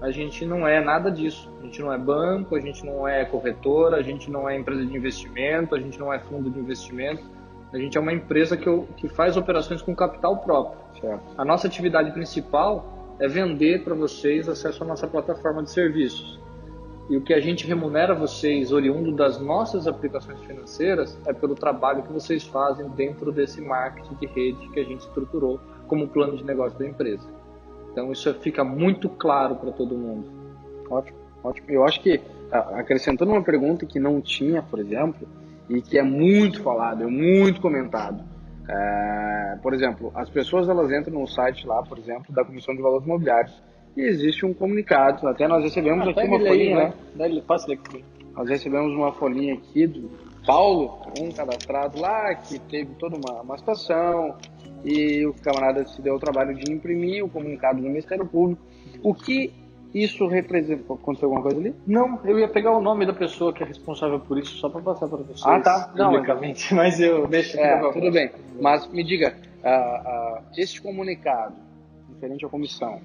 A gente não é nada disso. A gente não é banco, a gente não é corretora, a gente não é empresa de investimento, a gente não é fundo de investimento. A gente é uma empresa que faz operações com capital próprio. Certo. A nossa atividade principal é vender para vocês acesso à nossa plataforma de serviços. E o que a gente remunera vocês, oriundo das nossas aplicações financeiras, é pelo trabalho que vocês fazem dentro desse marketing de rede que a gente estruturou como plano de negócio da empresa. Então isso fica muito claro para todo mundo. Ótimo, ótimo. Eu acho que, acrescentando uma pergunta que não tinha, por exemplo, e que é muito falado, é muito comentado. Por exemplo, as pessoas elas entram no site lá, por exemplo, da Comissão de Valores Imobiliários, e existe um comunicado. Até nós recebemos aqui uma folhinha, né? Nós recebemos uma folhinha aqui do Paulo, um cadastrado lá, que teve toda uma situação, e o camarada se deu o trabalho de imprimir o comunicado do Ministério Público. O que isso representa? Aconteceu alguma coisa ali? Não, eu ia pegar o nome da pessoa que é responsável por isso só para passar para vocês. Ah, tá. Publicamente, não, mas eu deixo. Tudo bem. Mas me diga, este comunicado, referente à comissão,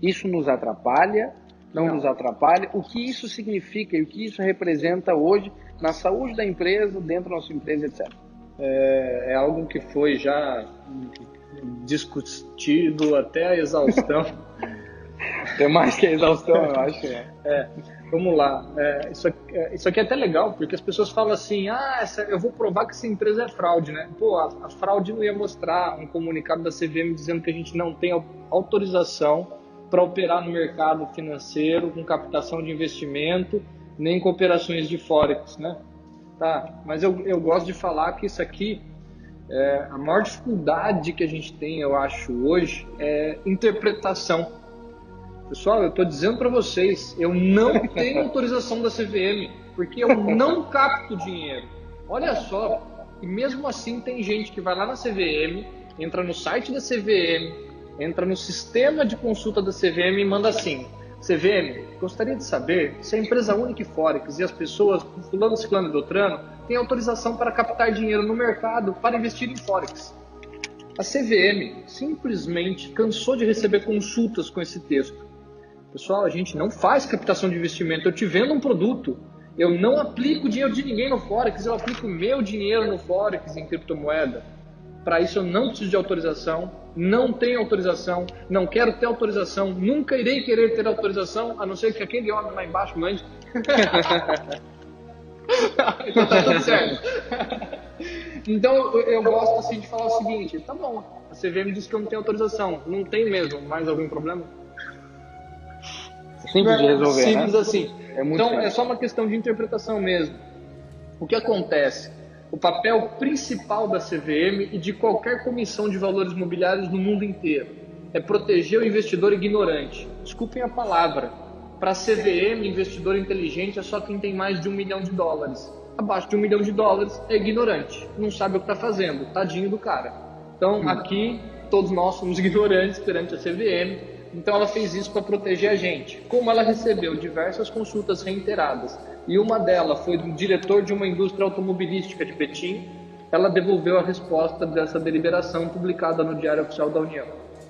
isso nos atrapalha? Não nos atrapalha? O que isso significa e o que isso representa hoje na saúde da empresa, dentro da nossa empresa, etc? É algo que foi já discutido até a exaustão. É mais que a exaustão, eu acho que vamos lá. Isso aqui é até legal, porque as pessoas falam assim, eu vou provar que essa empresa é fraude, né? Pô, a fraude não ia mostrar um comunicado da CVM dizendo que a gente não tem autorização para operar no mercado financeiro com captação de investimento, nem com operações de Forex, né? Tá, mas eu gosto de falar que isso aqui, a maior dificuldade que a gente tem, eu acho, hoje, é interpretação. Pessoal, eu estou dizendo para vocês, eu não tenho autorização da CVM, porque eu não capto dinheiro. Olha só, e mesmo assim tem gente que vai lá na CVM, entra no site da CVM, entra no sistema de consulta da CVM e manda assim: CVM, gostaria de saber se a empresa Unic Forex e as pessoas, fulano, ciclano e beltrano, têm autorização para captar dinheiro no mercado para investir em Forex. A CVM simplesmente cansou de receber consultas com esse texto. Pessoal, a gente não faz captação de investimento. Eu te vendo um produto, eu não aplico dinheiro de ninguém no Forex, eu aplico meu dinheiro no Forex em criptomoeda. Para isso eu não preciso de autorização, não tenho autorização, não quero ter autorização, nunca irei querer ter autorização, a não ser que aquele homem lá embaixo mande. Então tá tudo certo. Então eu gosto assim de falar o seguinte: tá bom, a CVM disse que eu não tenho autorização, não tem mesmo, mais algum problema? Simples de resolver, simples né? assim. Então simples. É só uma questão de interpretação mesmo. O que acontece? O papel principal da CVM e de qualquer comissão de valores imobiliários no mundo inteiro é proteger o investidor ignorante. Desculpem a palavra. Para a CVM, investidor inteligente é só quem tem mais de $1 milhão. Abaixo de $1 milhão é ignorante, não sabe o que está fazendo, tadinho do cara. Então aqui todos nós somos ignorantes perante a CVM, então ela fez isso para proteger a gente. Como ela recebeu diversas consultas reiteradas e uma delas foi do diretor de uma indústria automobilística de Betim, ela devolveu a resposta dessa deliberação publicada no Diário Oficial da União.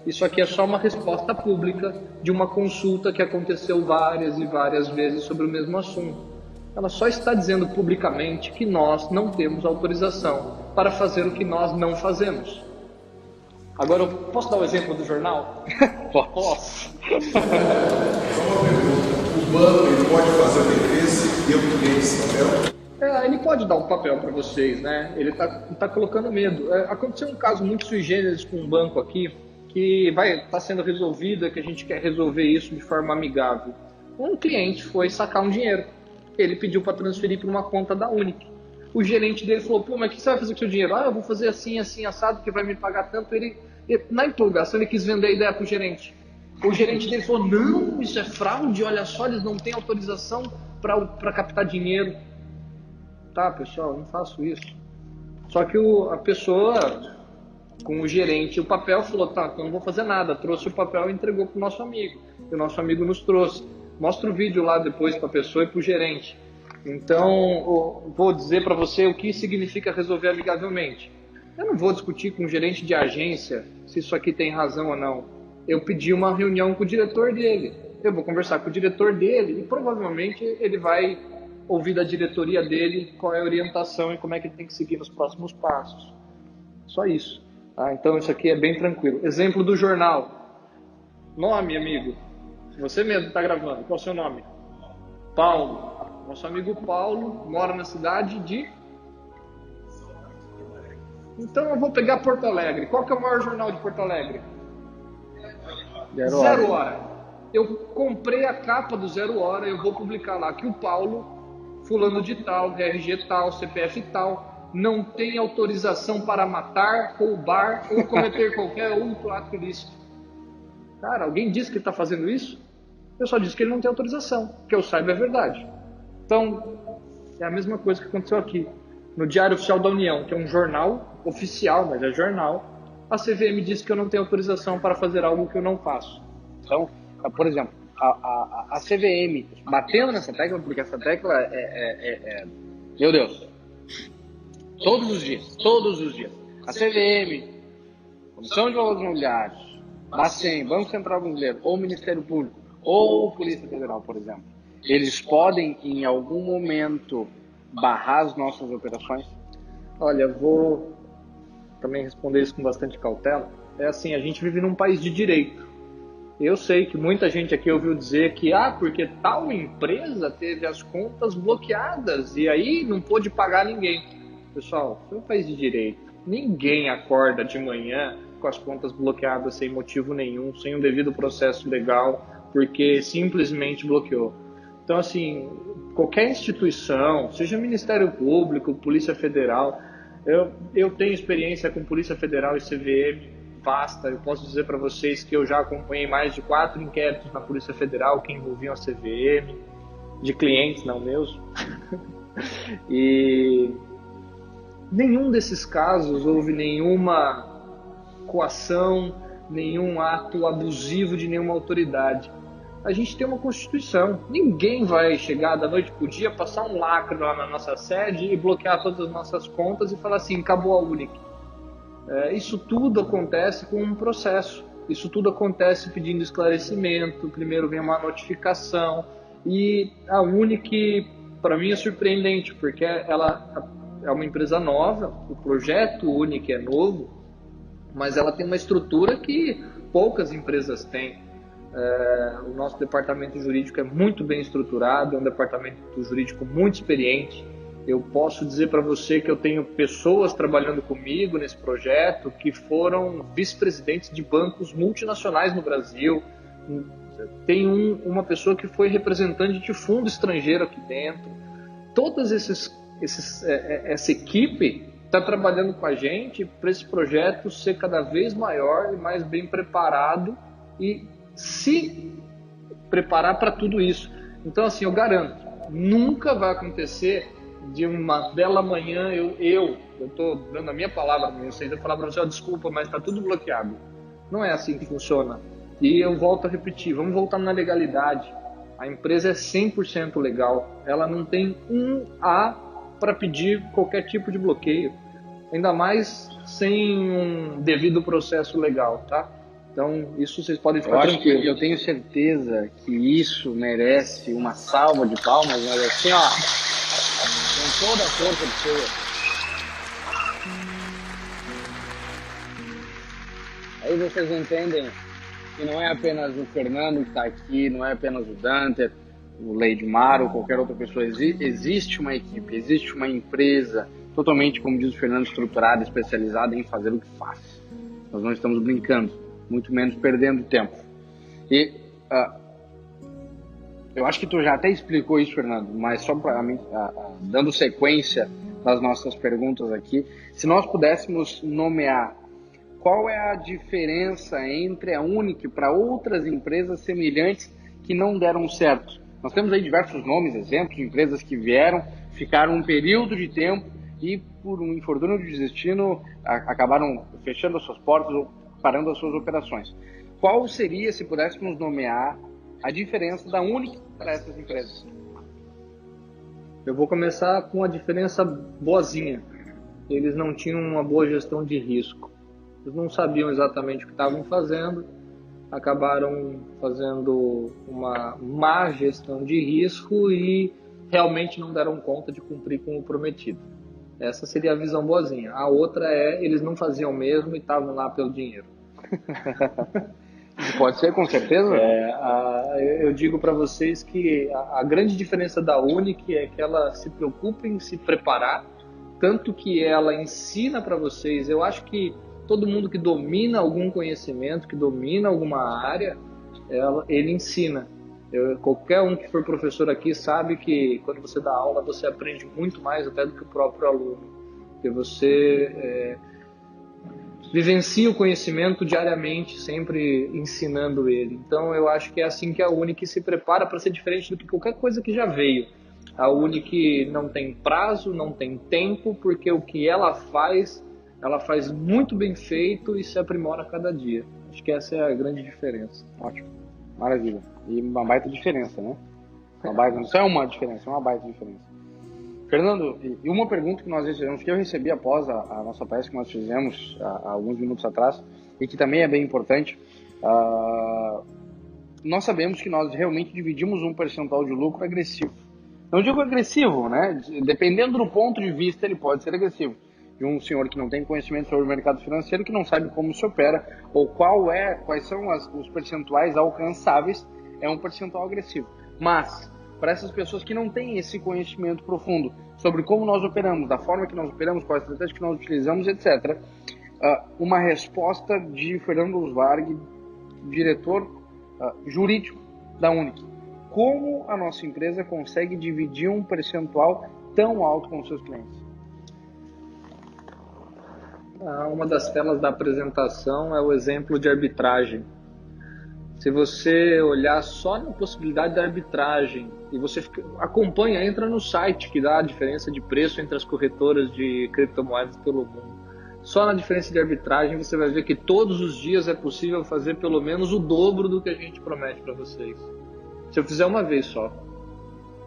Isso aqui é só uma resposta pública de uma consulta que aconteceu várias e várias vezes sobre o mesmo assunto. Ela só está dizendo publicamente que nós não temos autorização para fazer o que nós não fazemos. Agora, eu posso dar o exemplo do jornal? Posso. O banco ele pode fazer a defesa e eu criei esse papel? Ele pode dar um papel para vocês, né? Ele tá colocando medo. Aconteceu um caso muito sui generis com um banco aqui, que está sendo resolvido, que a gente quer resolver isso de forma amigável. Um cliente foi sacar um dinheiro. Ele pediu para transferir para uma conta da Unic. O gerente dele falou: pô, mas o que você vai fazer com o seu dinheiro? Eu vou fazer assim, assim, assado, que vai me pagar tanto. Ele, na empolgação, ele quis vender a ideia para o gerente. O gerente dele falou: não, isso é fraude, olha só, eles não têm autorização para captar dinheiro. Tá, pessoal, não faço isso. Só que a pessoa, com o gerente, o papel, falou: tá, então não vou fazer nada. Trouxe o papel e entregou para o nosso amigo. E o nosso amigo nos trouxe. Mostra o vídeo lá depois para a pessoa e para o gerente. Então, vou dizer para você o que significa resolver amigavelmente. Eu não vou discutir com o gerente de agência se isso aqui tem razão ou não. Eu pedi uma reunião com o diretor dele. Eu vou conversar com o diretor dele e provavelmente ele vai ouvir da diretoria dele qual é a orientação e como é que ele tem que seguir nos próximos passos. Só isso. Então, isso aqui é bem tranquilo. Exemplo do jornal. Nome, amigo. Você mesmo está gravando. Qual é o seu nome? Paulo. Nosso amigo Paulo mora na cidade de... Então eu vou pegar Porto Alegre. Qual que é o maior jornal de Porto Alegre? Zero Hora. Eu comprei a capa do Zero Hora, eu vou publicar lá que o Paulo, fulano de tal, RG tal, CPF tal, não tem autorização para matar, roubar ou cometer qualquer outro ato ilícito. Cara, alguém disse que está fazendo isso? Eu só disse que ele não tem autorização. Que eu saiba é verdade. Então, é a mesma coisa que aconteceu aqui. No Diário Oficial da União, que é um jornal oficial, mas é jornal, a CVM disse que eu não tenho autorização para fazer algo que eu não faço. Então, por exemplo, a CVM batendo nessa tecla, porque essa tecla meu Deus, todos os dias. A CVM, Comissão de Valores Imobiliários, Bacen, Banco Central Brasileiro, ou Ministério Público, ou Polícia Federal, por exemplo, eles podem, em algum momento, barrar as nossas operações? Olha, vou também responder isso com bastante cautela. É assim, a gente vive num país de direito. Eu sei que muita gente aqui ouviu dizer que, porque tal empresa teve as contas bloqueadas e aí não pôde pagar ninguém. Pessoal, isso é um país de direito. Ninguém acorda de manhã com as contas bloqueadas sem motivo nenhum, sem um devido processo legal, porque simplesmente bloqueou. Então, assim, qualquer instituição, seja Ministério Público, Polícia Federal, eu tenho experiência com Polícia Federal e CVM vasta. Eu posso dizer para vocês que eu já acompanhei mais de 4 inquéritos na Polícia Federal que envolviam a CVM, de clientes, não meus. E nenhum desses casos houve nenhuma coação, nenhum ato abusivo de nenhuma autoridade. A gente tem uma Constituição. Ninguém vai chegar da noite pro dia, passar um lacre lá na nossa sede e bloquear todas as nossas contas e falar assim: acabou a Unic. Isso tudo acontece com um processo. Isso tudo acontece pedindo esclarecimento. Primeiro vem uma notificação. E a Unic, para mim, é surpreendente, porque ela é uma empresa nova. O projeto Unic é novo. mas ela tem uma estrutura que poucas empresas têm. O nosso departamento jurídico é muito bem estruturado, é um departamento jurídico muito experiente. Eu posso dizer para você que eu tenho pessoas trabalhando comigo nesse projeto que foram vice-presidentes de bancos multinacionais no Brasil. Tem uma pessoa que foi representante de fundo estrangeiro aqui dentro. Todas essa equipe está trabalhando com a gente para esse projeto ser cada vez maior e mais bem preparado e se preparar para tudo isso. Então, assim, eu garanto, nunca vai acontecer de uma bela manhã eu estou dando a minha palavra para vocês, eu falar para vocês, desculpa, mas está tudo bloqueado. Não é assim que funciona. E eu volto a repetir, vamos voltar na legalidade. A empresa é 100% legal. Ela não tem um A para pedir qualquer tipo de bloqueio. Ainda mais sem um devido processo legal, tá? Então, isso vocês podem ficar tranquilos. Eu tenho certeza que isso merece uma salva de palmas, mas assim, ó, com toda a força do seu. Aí vocês entendem que não é apenas o Fernando que está aqui, não é apenas o Dante, o Leidmar ou qualquer outra pessoa. Existe uma equipe, existe uma empresa totalmente, como diz o Fernando, estruturada, especializada em fazer o que faz. Nós não estamos brincando, muito menos perdendo tempo. E eu acho que tu já até explicou isso, Fernando, mas só para mim, dando sequência nas nossas perguntas aqui, se nós pudéssemos nomear qual é a diferença entre a Unic para outras empresas semelhantes que não deram certo? Nós temos aí diversos nomes, exemplos de empresas que vieram, ficaram um período de tempo e por um infortúnio de destino acabaram fechando as suas portas ou parando as suas operações. Qual seria, se pudéssemos nomear, a diferença da Unic para essas empresas? Eu vou começar com a diferença boazinha. Eles não tinham uma boa gestão de risco. Eles não sabiam exatamente o que estavam fazendo, acabaram fazendo uma má gestão de risco e realmente não deram conta de cumprir com o prometido. Essa seria a visão boazinha. A outra é, eles não faziam mesmo e estavam lá pelo dinheiro. Pode ser, com certeza. Eu digo para vocês que a grande diferença da Unic é que ela se preocupa em se preparar, tanto que ela ensina para vocês. Eu acho que todo mundo que domina algum conhecimento, que domina alguma área, ele ensina. Qualquer um que for professor aqui sabe que quando você dá aula, você aprende muito mais até do que o próprio aluno. Porque você vivencia o conhecimento diariamente, sempre ensinando ele. Então eu acho que é assim que a Unic se prepara para ser diferente do que qualquer coisa que já veio. A Unic não tem prazo, não tem tempo, porque o que ela faz muito bem feito e se aprimora a cada dia. Acho que essa é a grande diferença. Ótimo, maravilha. E uma baita diferença, né? Não só é uma diferença, é uma baita diferença. Fernando, e uma pergunta que nós recebemos, que eu recebi após a nossa palestra que nós fizemos há alguns minutos atrás, e que também é bem importante, nós sabemos que nós realmente dividimos um percentual de lucro agressivo. Não digo agressivo, né? Dependendo do ponto de vista, ele pode ser agressivo. De um senhor que não tem conhecimento sobre o mercado financeiro, que não sabe como se opera, ou quais são os percentuais alcançáveis, é um percentual agressivo. Mas, para essas pessoas que não têm esse conhecimento profundo sobre como nós operamos, da forma que nós operamos, qual a estratégia que nós utilizamos, etc., uma resposta de Fernando Usvarg, diretor jurídico da Unic. Como a nossa empresa consegue dividir um percentual tão alto com os seus clientes? Uma das telas da apresentação é o exemplo de arbitragem. Se você olhar só na possibilidade da arbitragem e você acompanha, entra no site que dá a diferença de preço entre as corretoras de criptomoedas pelo mundo. Só na diferença de arbitragem você vai ver que todos os dias é possível fazer pelo menos o dobro do que a gente promete para vocês. Se eu fizer uma vez só.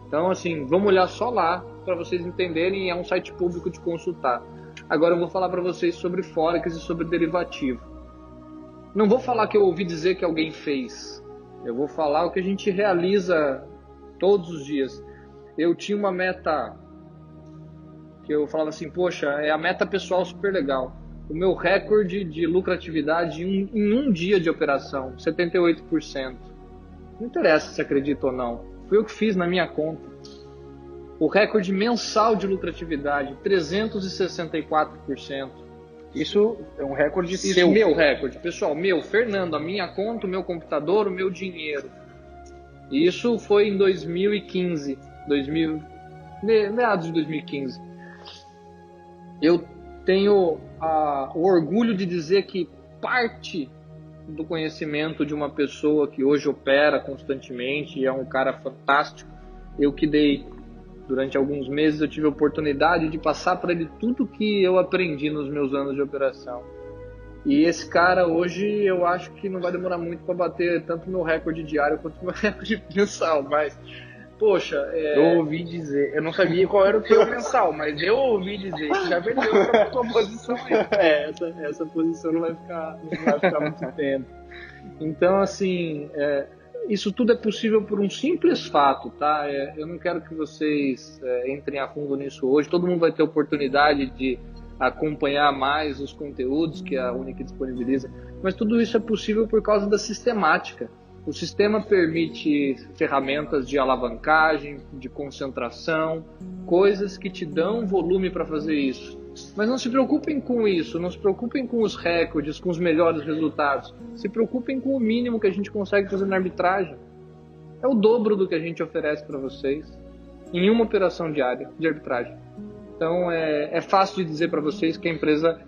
Então, assim, vamos olhar só lá para vocês entenderem, é um site público de consultar. Agora eu vou falar para vocês sobre Forex e sobre derivativo. Não vou falar que eu ouvi dizer que alguém fez. Eu vou falar o que a gente realiza todos os dias. Eu tinha uma meta que eu falava assim, poxa, é a meta pessoal super legal. O meu recorde de lucratividade em um dia de operação, 78%. Não interessa se acredita ou não. Foi eu que fiz na minha conta. O recorde mensal de lucratividade, 364%. Isso é um recorde Isso seu. Meu recorde. Pessoal, Fernando, a minha conta, o meu computador, o meu dinheiro. Isso foi em 2015. Meados de 2015. Eu tenho o orgulho de dizer que parte do conhecimento de uma pessoa que hoje opera constantemente e é um cara fantástico, eu que dei. Durante alguns meses eu tive a oportunidade de passar para ele tudo que eu aprendi nos meus anos de operação. E esse cara hoje eu acho que não vai demorar muito para bater tanto meu recorde diário quanto meu recorde mensal, mas poxa, eu ouvi dizer, eu não sabia qual era o teu mensal, mas eu ouvi dizer que já vendeu para a tua posição aí. Essa posição não vai ficar muito tempo. Então, assim, isso tudo é possível por um simples fato, tá? Eu não quero que vocês entrem a fundo nisso hoje. Todo mundo vai ter oportunidade de acompanhar mais os conteúdos que a Unic disponibiliza, mas tudo isso é possível por causa da sistemática. O sistema permite ferramentas de alavancagem, de concentração, coisas que te dão volume para fazer isso. Mas não se preocupem com isso, não se preocupem com os recordes, com os melhores resultados. Se preocupem com o mínimo que a gente consegue fazer na arbitragem. É o dobro do que a gente oferece para vocês em uma operação diária de arbitragem. Então é fácil de dizer para vocês que a empresa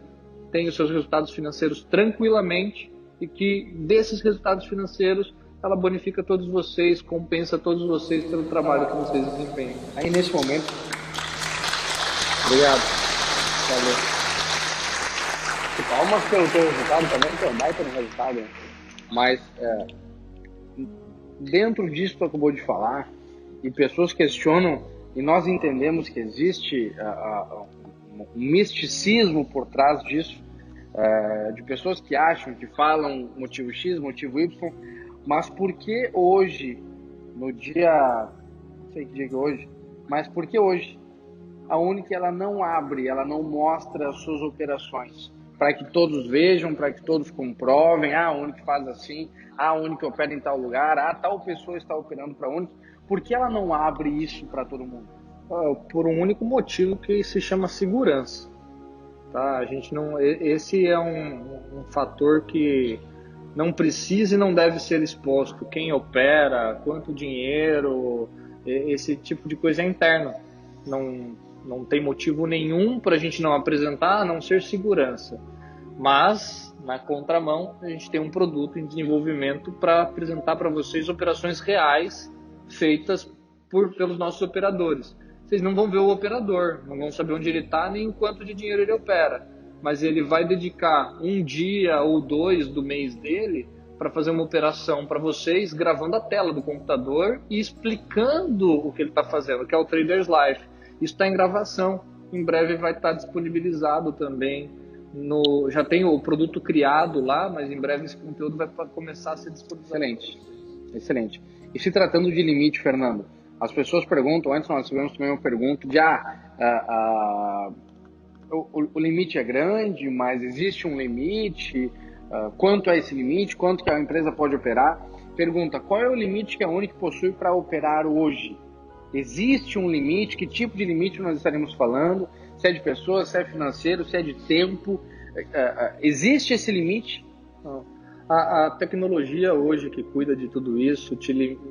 tem os seus resultados financeiros tranquilamente e que desses resultados financeiros ela bonifica todos vocês, compensa todos vocês pelo trabalho que vocês desempenham. Aí nesse momento... Obrigado. Valeu. Palmas pelo teu resultado também, que é um baita no resultado. Mas dentro disso que tu acabou de falar, e pessoas questionam, e nós entendemos que existe um misticismo por trás disso, de pessoas que acham, que falam motivo X, motivo Y, mas por que hoje, no dia, não sei que dia que é hoje, mas por que hoje a Unic ela não abre, ela não mostra as suas operações para que todos vejam, para que todos comprovem, a Unic faz assim, a Unic opera em tal lugar, tal pessoa está operando para a Unic, por que ela não abre isso para todo mundo? Por um único motivo que se chama segurança. Tá? A gente não, esse é um fator que não precisa e não deve ser exposto. Quem opera, quanto dinheiro, esse tipo de coisa é interno. Não tem motivo nenhum para a gente não apresentar, a não ser segurança. Mas, na contramão, a gente tem um produto em desenvolvimento para apresentar para vocês operações reais feitas pelos nossos operadores. Vocês não vão ver o operador, não vão saber onde ele está nem o quanto de dinheiro ele opera. Mas ele vai dedicar um dia ou dois do mês dele para fazer uma operação para vocês, gravando a tela do computador e explicando o que ele está fazendo, que é o Traders Life. Isso está em gravação, em breve vai estar disponibilizado também. Já tem o produto criado lá, mas em breve esse conteúdo vai começar a ser disponibilizado. Excelente. E se tratando de limite, Fernando, as pessoas perguntam, antes nós tivemos também uma pergunta de o limite é grande, mas existe um limite, quanto é esse limite, quanto que a empresa pode operar? Pergunta, qual é o limite que a Unic possui para operar hoje? Existe um limite? Que tipo de limite nós estaremos falando? Se é de pessoas, se é financeiro, se é de tempo? Existe esse limite? A tecnologia hoje que cuida de tudo isso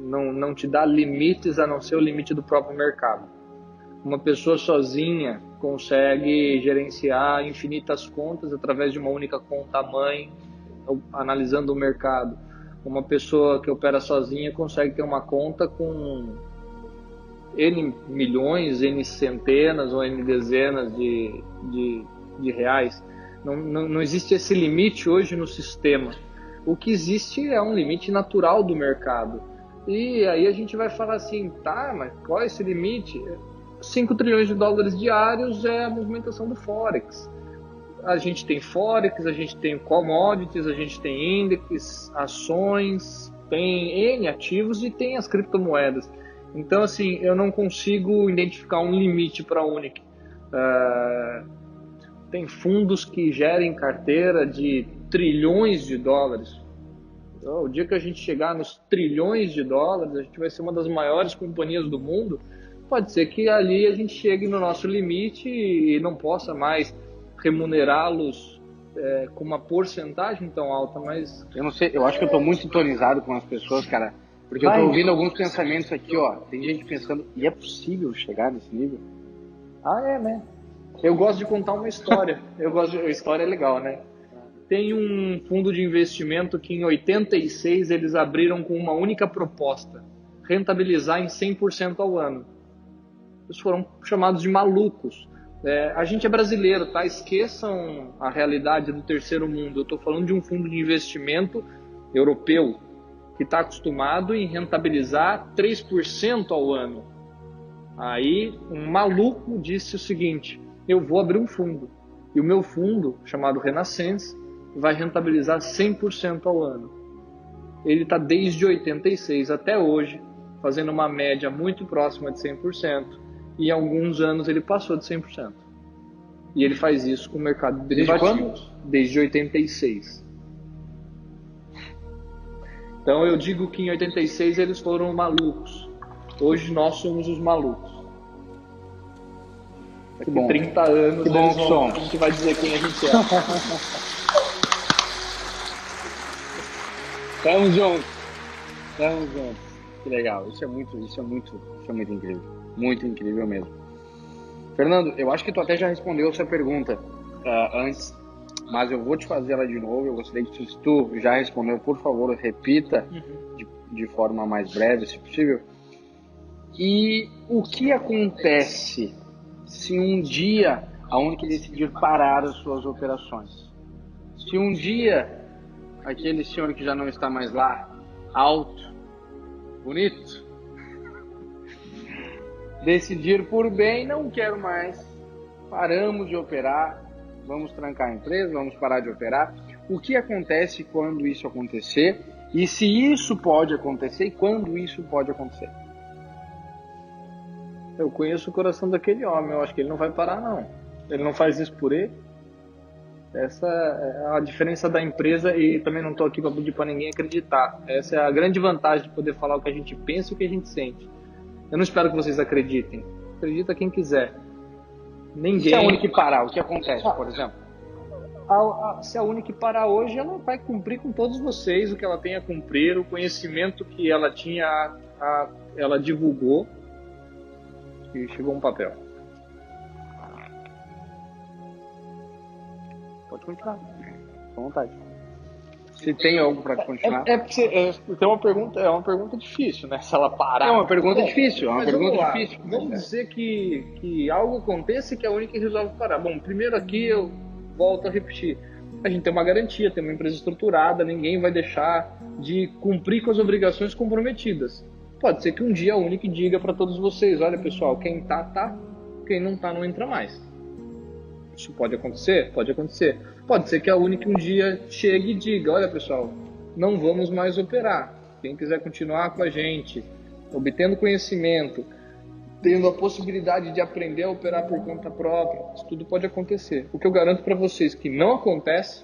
não te dá limites a não ser o limite do próprio mercado. Uma pessoa sozinha consegue gerenciar infinitas contas através de uma única conta-mãe, analisando o mercado. Uma pessoa que opera sozinha consegue ter uma conta com N milhões, N centenas ou N dezenas de reais. Não existe esse limite hoje no sistema. O que existe é um limite natural do mercado. E aí a gente vai falar assim, tá, mas qual é esse limite? 5 trilhões de dólares diários é a movimentação do Forex. A gente tem Forex, a gente tem commodities, a gente tem índices, ações, tem N ativos e tem as criptomoedas. Então, assim, eu não consigo identificar um limite para a Unic. Tem fundos que gerem carteira de trilhões de dólares. Então, o dia que a gente chegar nos trilhões de dólares, a gente vai ser uma das maiores companhias do mundo. Pode ser que ali a gente chegue no nosso limite e não possa mais remunerá-los com uma porcentagem tão alta, mas... Eu não sei, eu acho que eu estou muito sintonizado com as pessoas, cara, porque eu estou ouvindo alguns pensamentos aqui, ó. Tem gente pensando, e é possível chegar nesse nível? Né? Eu gosto de contar uma história. A história é legal, né? Tem um fundo de investimento que em 86 eles abriram com uma única proposta: rentabilizar em 100% ao ano. Eles foram chamados de malucos. A gente é brasileiro, tá? Esqueçam a realidade do terceiro mundo. Eu estou falando de um fundo de investimento europeu que está acostumado em rentabilizar 3% ao ano. Aí um maluco disse o seguinte: eu vou abrir um fundo. E o meu fundo, chamado Renaissance, vai rentabilizar 100% ao ano. Ele está desde 86 até hoje, fazendo uma média muito próxima de 100%. E em alguns anos ele passou de 100%. E ele faz isso com o mercado de derivativos. Desde 86. Então eu digo que em 86 eles foram malucos. Hoje nós somos os malucos. Daqui 30 anos que bom a gente vai dizer quem a gente é. Tamo juntos. Que legal. Isso é muito incrível. Muito incrível mesmo. Fernando, eu acho que tu até já respondeu essa pergunta antes, mas eu vou te fazer ela de novo. Eu gostaria que, se tu já respondeu, por favor, repita de forma mais breve, se possível. E o que acontece se um dia a Unic decidir parar as suas operações? Se um dia aquele senhor que já não está mais lá, alto, bonito, decidir por bem, não quero mais, paramos de operar, vamos trancar a empresa, vamos parar de operar. O que acontece quando isso acontecer? E se isso pode acontecer e quando isso pode acontecer? Eu conheço o coração daquele homem, eu acho que ele não vai parar, não. Ele não faz isso por ele. Essa é a diferença da empresa, e também não estou aqui para pedir para ninguém acreditar. Essa é a grande vantagem de poder falar o que a gente pensa e o que a gente sente. Eu não espero que vocês acreditem. Acredita quem quiser. Ninguém... Se a Unic parar, o que acontece, por exemplo? Se a Unic parar hoje, ela vai cumprir com todos vocês o que ela tem a cumprir, o conhecimento que ela tinha, ela divulgou. E chegou um papel. Pode continuar. Com vontade. Se tem algo para continuar. Tem uma pergunta, é uma pergunta difícil, né? Se ela parar. É uma pergunta difícil, difícil. Vamos dizer que algo aconteça e que a Unic resolve parar. Bom, primeiro aqui eu volto a repetir. A gente tem uma garantia, tem uma empresa estruturada, ninguém vai deixar de cumprir com as obrigações comprometidas. Pode ser que um dia a Unic diga para todos vocês: olha pessoal, quem tá, quem não tá não entra mais. Isso pode acontecer? Pode acontecer. Pode ser que a Unic um dia chegue e diga: olha pessoal, não vamos mais operar. Quem quiser continuar com a gente, obtendo conhecimento, tendo a possibilidade de aprender a operar por conta própria, isso tudo pode acontecer. O que eu garanto para vocês que não acontece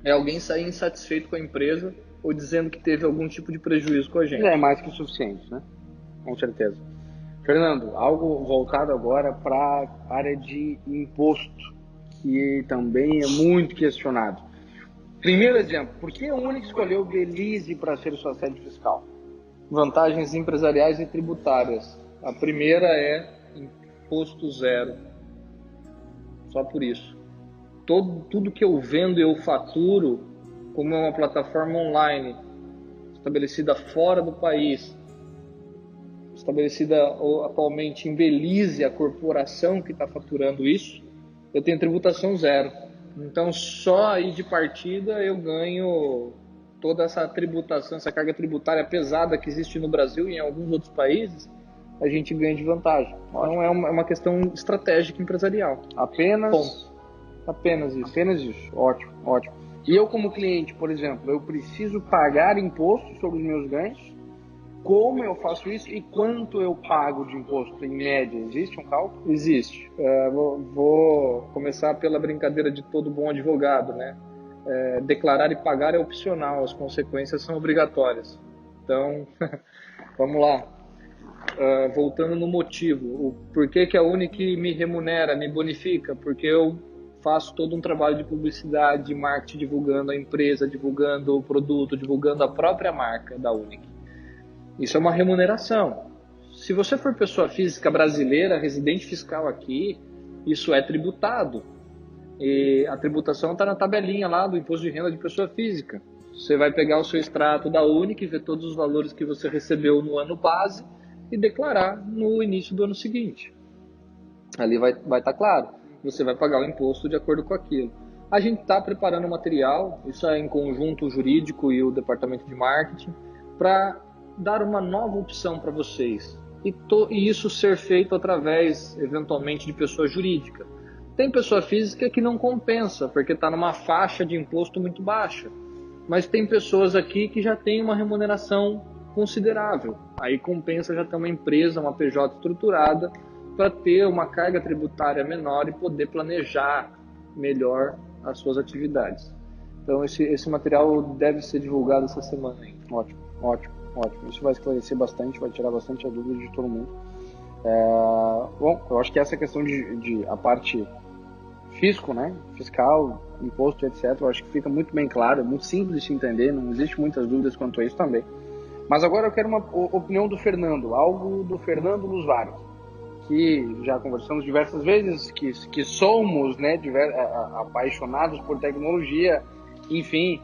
é alguém sair insatisfeito com a empresa ou dizendo que teve algum tipo de prejuízo com a gente. É mais que o suficiente, né? Com certeza. Fernando, algo voltado agora para a área de imposto, que também é muito questionado. Primeiro exemplo, por que a Unic escolheu Belize para ser sua sede fiscal? Vantagens empresariais e tributárias. A primeira é imposto zero. Só por isso. Tudo que eu vendo eu faturo, como é uma plataforma online, estabelecida fora do país, estabelecida atualmente em Belize, a corporação que está faturando isso, eu tenho tributação zero. Então, só aí de partida eu ganho toda essa tributação, essa carga tributária pesada que existe no Brasil e em alguns outros países, a gente ganha de vantagem. Então, é uma questão estratégica empresarial. Apenas isso. Apenas isso. Ótimo, ótimo. E eu, como cliente, por exemplo, eu preciso pagar imposto sobre os meus ganhos? como eu faço isso e quanto eu pago de imposto em média? Existe um cálculo? Existe. Vou começar pela brincadeira de todo bom advogado, né? Declarar e pagar é opcional, as consequências são obrigatórias. Então, vamos lá. Voltando no motivo, o porquê que a Unic me remunera, me bonifica? Porque eu faço todo um trabalho de publicidade, de marketing, divulgando a empresa, divulgando o produto, divulgando a própria marca da Unic. Isso é uma remuneração. Se você for pessoa física brasileira, residente fiscal aqui, isso é tributado. E a tributação está na tabelinha lá do imposto de renda de pessoa física. Você vai pegar o seu extrato da Unic, ver todos os valores que você recebeu no ano base e declarar no início do ano seguinte. Ali vai estar claro. Você vai pagar o imposto de acordo com aquilo. A gente está preparando o material, isso é em conjunto o jurídico e o departamento de marketing, para dar uma nova opção para vocês. E isso ser feito através, eventualmente, de pessoa jurídica. Tem pessoa física que não compensa, porque está numa faixa de imposto muito baixa. Mas tem pessoas aqui que já têm uma remuneração considerável. Aí compensa já ter uma empresa, uma PJ estruturada, para ter uma carga tributária menor e poder planejar melhor as suas atividades. Então esse material deve ser divulgado essa semana ainda. Ótimo. Isso vai esclarecer bastante, vai tirar bastante a dúvida de todo mundo. Bom, eu acho que essa questão de a parte fisco, né? Fiscal, imposto, etc., eu acho que fica muito bem claro, é muito simples de se entender, não existe muitas dúvidas quanto a isso também. Mas agora eu quero uma opinião do Fernando, algo do Fernando Lusvari, que já conversamos diversas vezes, que somos, né, apaixonados por tecnologia, enfim,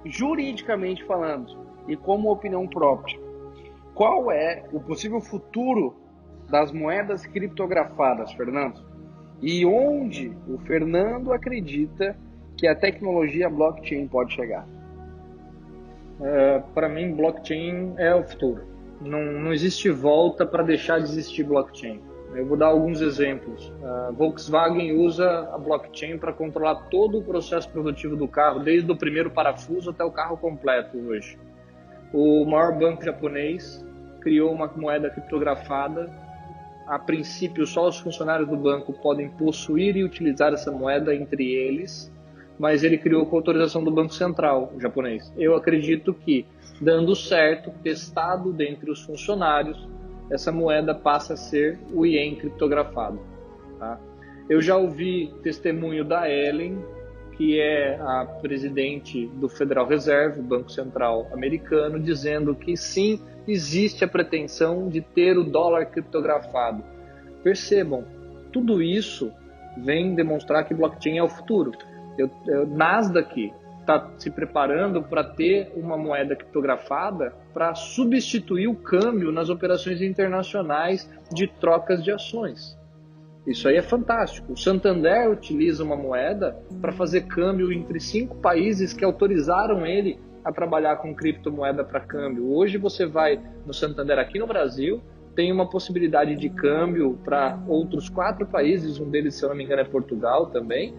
juridicamente falando, e como opinião própria. Qual é o possível futuro das moedas criptografadas, Fernando? E onde o Fernando acredita que a tecnologia blockchain pode chegar? Para mim, blockchain é o futuro. Não existe volta para deixar de existir blockchain. Eu vou dar alguns exemplos. A Volkswagen usa a blockchain para controlar todo o processo produtivo do carro, desde o primeiro parafuso até o carro completo hoje. O maior banco japonês criou uma moeda criptografada. A princípio, só os funcionários do banco podem possuir e utilizar essa moeda entre eles, mas ele criou com autorização do Banco Central japonês. Eu acredito que, dando certo, testado dentre os funcionários, essa moeda passa a ser o Ien criptografado. Tá? Eu já ouvi testemunho da Ellen, que é a presidente do Federal Reserve, Banco Central americano, dizendo que sim, existe a pretensão de ter o dólar criptografado. Percebam, tudo isso vem demonstrar que blockchain é o futuro. Nasdaq está se preparando para ter uma moeda criptografada para substituir o câmbio nas operações internacionais de trocas de ações. Isso aí é fantástico. O Santander utiliza uma moeda para fazer câmbio entre 5 países que autorizaram ele a trabalhar com criptomoeda para câmbio. Hoje você vai no Santander aqui no Brasil, tem uma possibilidade de câmbio para outros 4 países, um deles, se eu não me engano, é Portugal também,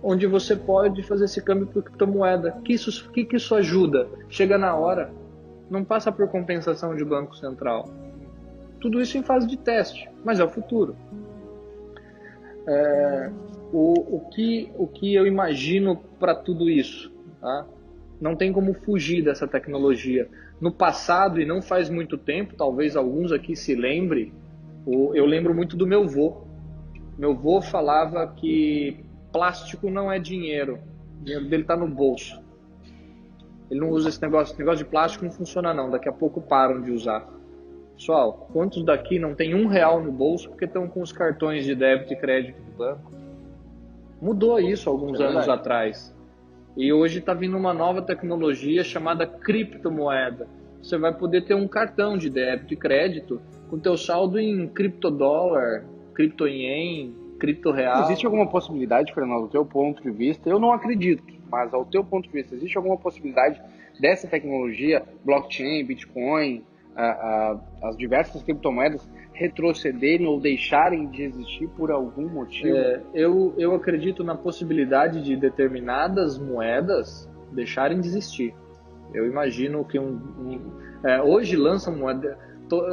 onde você pode fazer esse câmbio por criptomoeda. Que isso ajuda? Chega na hora, não passa por compensação de Banco Central. Tudo isso em fase de teste, mas é o futuro. O que eu imagino para tudo isso? Tá? Não tem como fugir dessa tecnologia. No passado, e não faz muito tempo, talvez alguns aqui se lembrem, eu lembro muito do meu vô. Meu vô falava que plástico não é dinheiro, o dinheiro dele está no bolso. Ele não usa esse negócio de plástico não funciona não, daqui a pouco param de usar. Pessoal, quantos daqui não tem R$1 no bolso porque estão com os cartões de débito e crédito do banco? Mudou isso alguns anos atrás. E hoje está vindo uma nova tecnologia chamada criptomoeda. Você vai poder ter um cartão de débito e crédito com teu saldo em criptodólar, criptoien, criptoreal. Existe alguma possibilidade, Fernando, do teu ponto de vista? Eu não acredito, mas ao teu ponto de vista, existe alguma possibilidade dessa tecnologia, blockchain, Bitcoin, as diversas criptomoedas retrocederem ou deixarem de existir por algum motivo? Eu acredito na possibilidade de determinadas moedas deixarem de existir. Eu imagino que Hoje lançam moeda.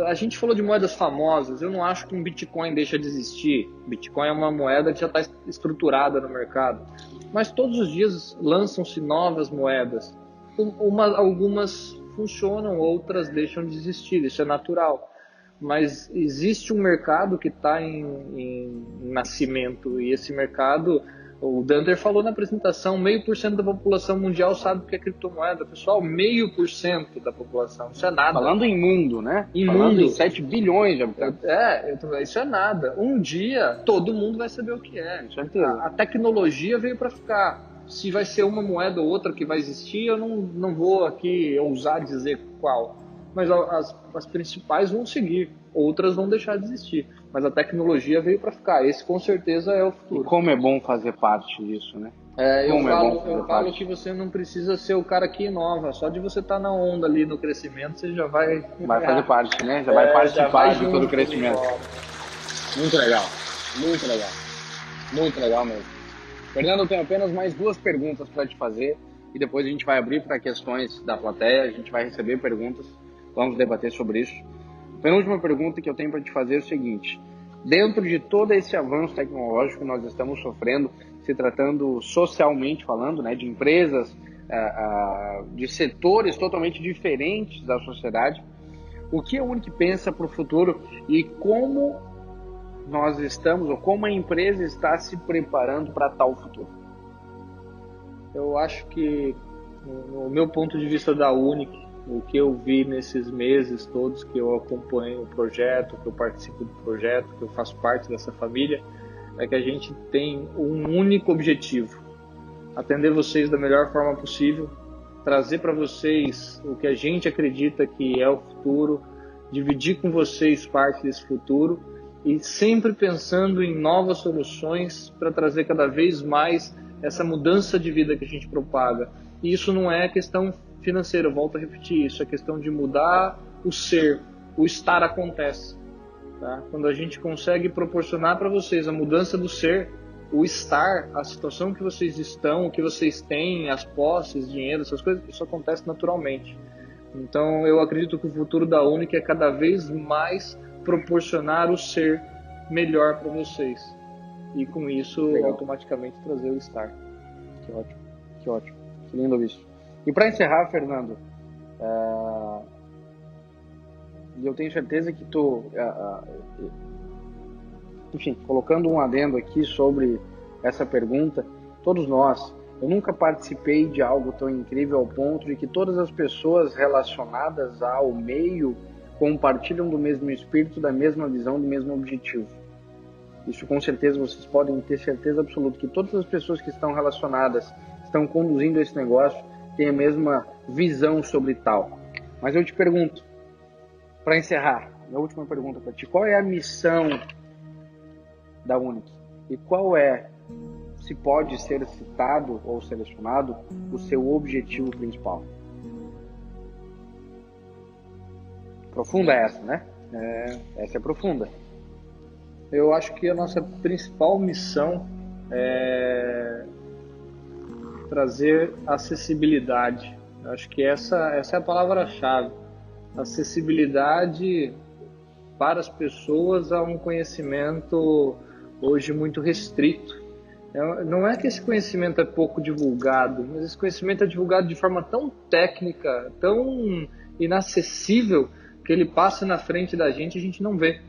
A gente falou de moedas famosas, eu não acho que um Bitcoin deixa de existir. Bitcoin é uma moeda que já está estruturada no mercado. Mas todos os dias lançam-se novas moedas. Algumas funcionam, outras deixam de existir, isso é natural. Mas existe um mercado que está em nascimento, e esse mercado, o Dunter falou na apresentação, 0,5% da população mundial sabe o que é criptomoeda. Pessoal, 0,5% da população, isso é nada. Falando em mundo, né? Falando mundo, em 7 bilhões de habitantes. Isso é nada. Um dia, todo mundo vai saber o que é. A tecnologia veio para ficar. Se vai ser uma moeda ou outra que vai existir, eu não vou aqui ousar dizer qual. Mas as principais vão seguir, outras vão deixar de existir. Mas a tecnologia veio para ficar. Esse com certeza é o futuro. E como é bom fazer parte disso, né? Eu falo que você não precisa ser o cara que inova. Só de você estar na onda ali no crescimento, você já vai fazer parte, né? Já vai participar de todo o junto crescimento. Muito legal. Muito legal. Muito legal mesmo. Fernando, eu tenho apenas mais 2 perguntas para te fazer e depois a gente vai abrir para questões da plateia, a gente vai receber perguntas, vamos debater sobre isso. A penúltima pergunta que eu tenho para te fazer é o seguinte: dentro de todo esse avanço tecnológico que nós estamos sofrendo, se tratando socialmente falando, né, de empresas, de setores totalmente diferentes da sociedade, o que a Unic pensa para o futuro e como nós estamos, ou como a empresa está se preparando para tal futuro? Eu acho que, no meu ponto de vista da Unic, o que eu vi nesses meses todos que eu acompanho o projeto, que eu participo do projeto, que eu faço parte dessa família, é que a gente tem um único objetivo: atender vocês da melhor forma possível, trazer para vocês o que a gente acredita que é o futuro, dividir com vocês parte desse futuro e sempre pensando em novas soluções para trazer cada vez mais essa mudança de vida que a gente propaga. E isso não é questão financeira, eu volto a repetir, isso é questão de mudar o ser, o estar acontece. Tá? Quando a gente consegue proporcionar para vocês a mudança do ser, o estar, a situação que vocês estão, o que vocês têm, as posses, dinheiro, essas coisas, isso acontece naturalmente. Então eu acredito que o futuro da Unic é cada vez mais proporcionar o ser melhor para vocês. E com isso, legal, automaticamente trazer o estar. Que ótimo, que ótimo. Que lindo isso. E para encerrar, Fernando, e eu tenho certeza que tu, enfim, colocando um adendo aqui sobre essa pergunta, todos nós, eu nunca participei de algo tão incrível ao ponto de que todas as pessoas relacionadas ao meio compartilham do mesmo espírito, da mesma visão, do mesmo objetivo. Isso com certeza vocês podem ter certeza absoluta que todas as pessoas que estão relacionadas, estão conduzindo esse negócio, têm a mesma visão sobre tal. Mas eu te pergunto, para encerrar, a última pergunta para ti: qual é a missão da Unic? E qual é, se pode ser citado ou selecionado, o seu objetivo principal? Profunda essa, né? Essa é profunda. Eu acho que a nossa principal missão é trazer acessibilidade. Eu acho que essa é a palavra-chave. Acessibilidade para as pessoas a um conhecimento hoje muito restrito. Não é que esse conhecimento é pouco divulgado, mas esse conhecimento é divulgado de forma tão técnica, tão inacessível, que ele passa na frente da gente e a gente não vê.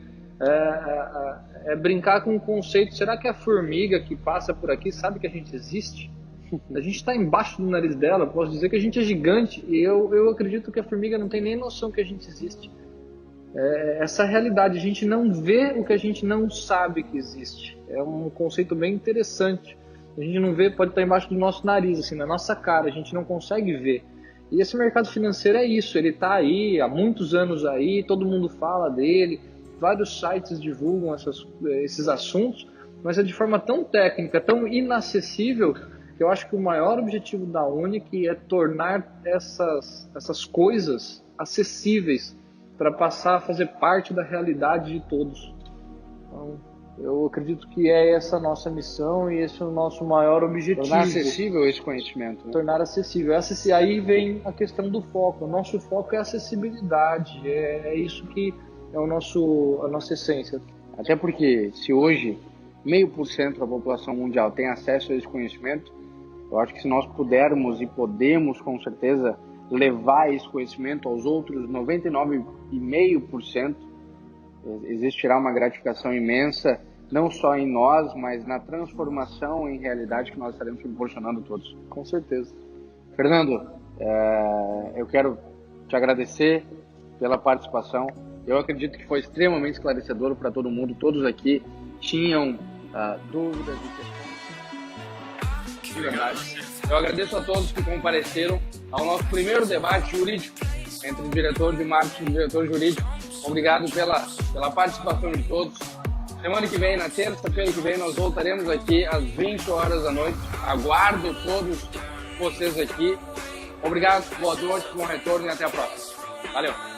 É brincar com o conceito: será que a formiga que passa por aqui sabe que a gente existe? A gente está embaixo do nariz dela, posso dizer que a gente é gigante, e eu acredito que a formiga não tem nem noção que a gente existe. Essa realidade, a gente não vê o que a gente não sabe que existe. É um conceito bem interessante. A gente não vê, pode estar embaixo do nosso nariz, assim, na nossa cara, a gente não consegue ver. E esse mercado financeiro é isso, ele está aí há muitos anos aí, todo mundo fala dele, vários sites divulgam esses assuntos, mas é de forma tão técnica, tão inacessível, que eu acho que o maior objetivo da Unic é tornar essas coisas acessíveis para passar a fazer parte da realidade de todos. Então, Eu acredito que é essa a nossa missão e esse é o nosso maior objetivo. Tornar acessível esse conhecimento. Né? Tornar acessível. Aí vem a questão do foco. O nosso foco é a acessibilidade. É isso que é a nossa essência. Até porque se hoje 0,5% da população mundial tem acesso a esse conhecimento, eu acho que se nós pudermos e podemos com certeza levar esse conhecimento aos outros 99,5%, existirá uma gratificação imensa, não só em nós, mas na transformação em realidade que nós estaremos proporcionando a todos. Com certeza. Fernando, eu quero te agradecer pela participação. Eu acredito que foi extremamente esclarecedor para todo mundo. Todos aqui tinham dúvidas e questões. De verdade. Eu agradeço a todos que compareceram ao nosso primeiro debate jurídico entre o diretor de marketing e o diretor jurídico. Obrigado pela participação de todos. Semana que vem, na terça-feira que vem, nós voltaremos aqui às 20 horas da noite. Aguardo todos vocês aqui. Obrigado, boa noite, bom retorno e até a próxima. Valeu!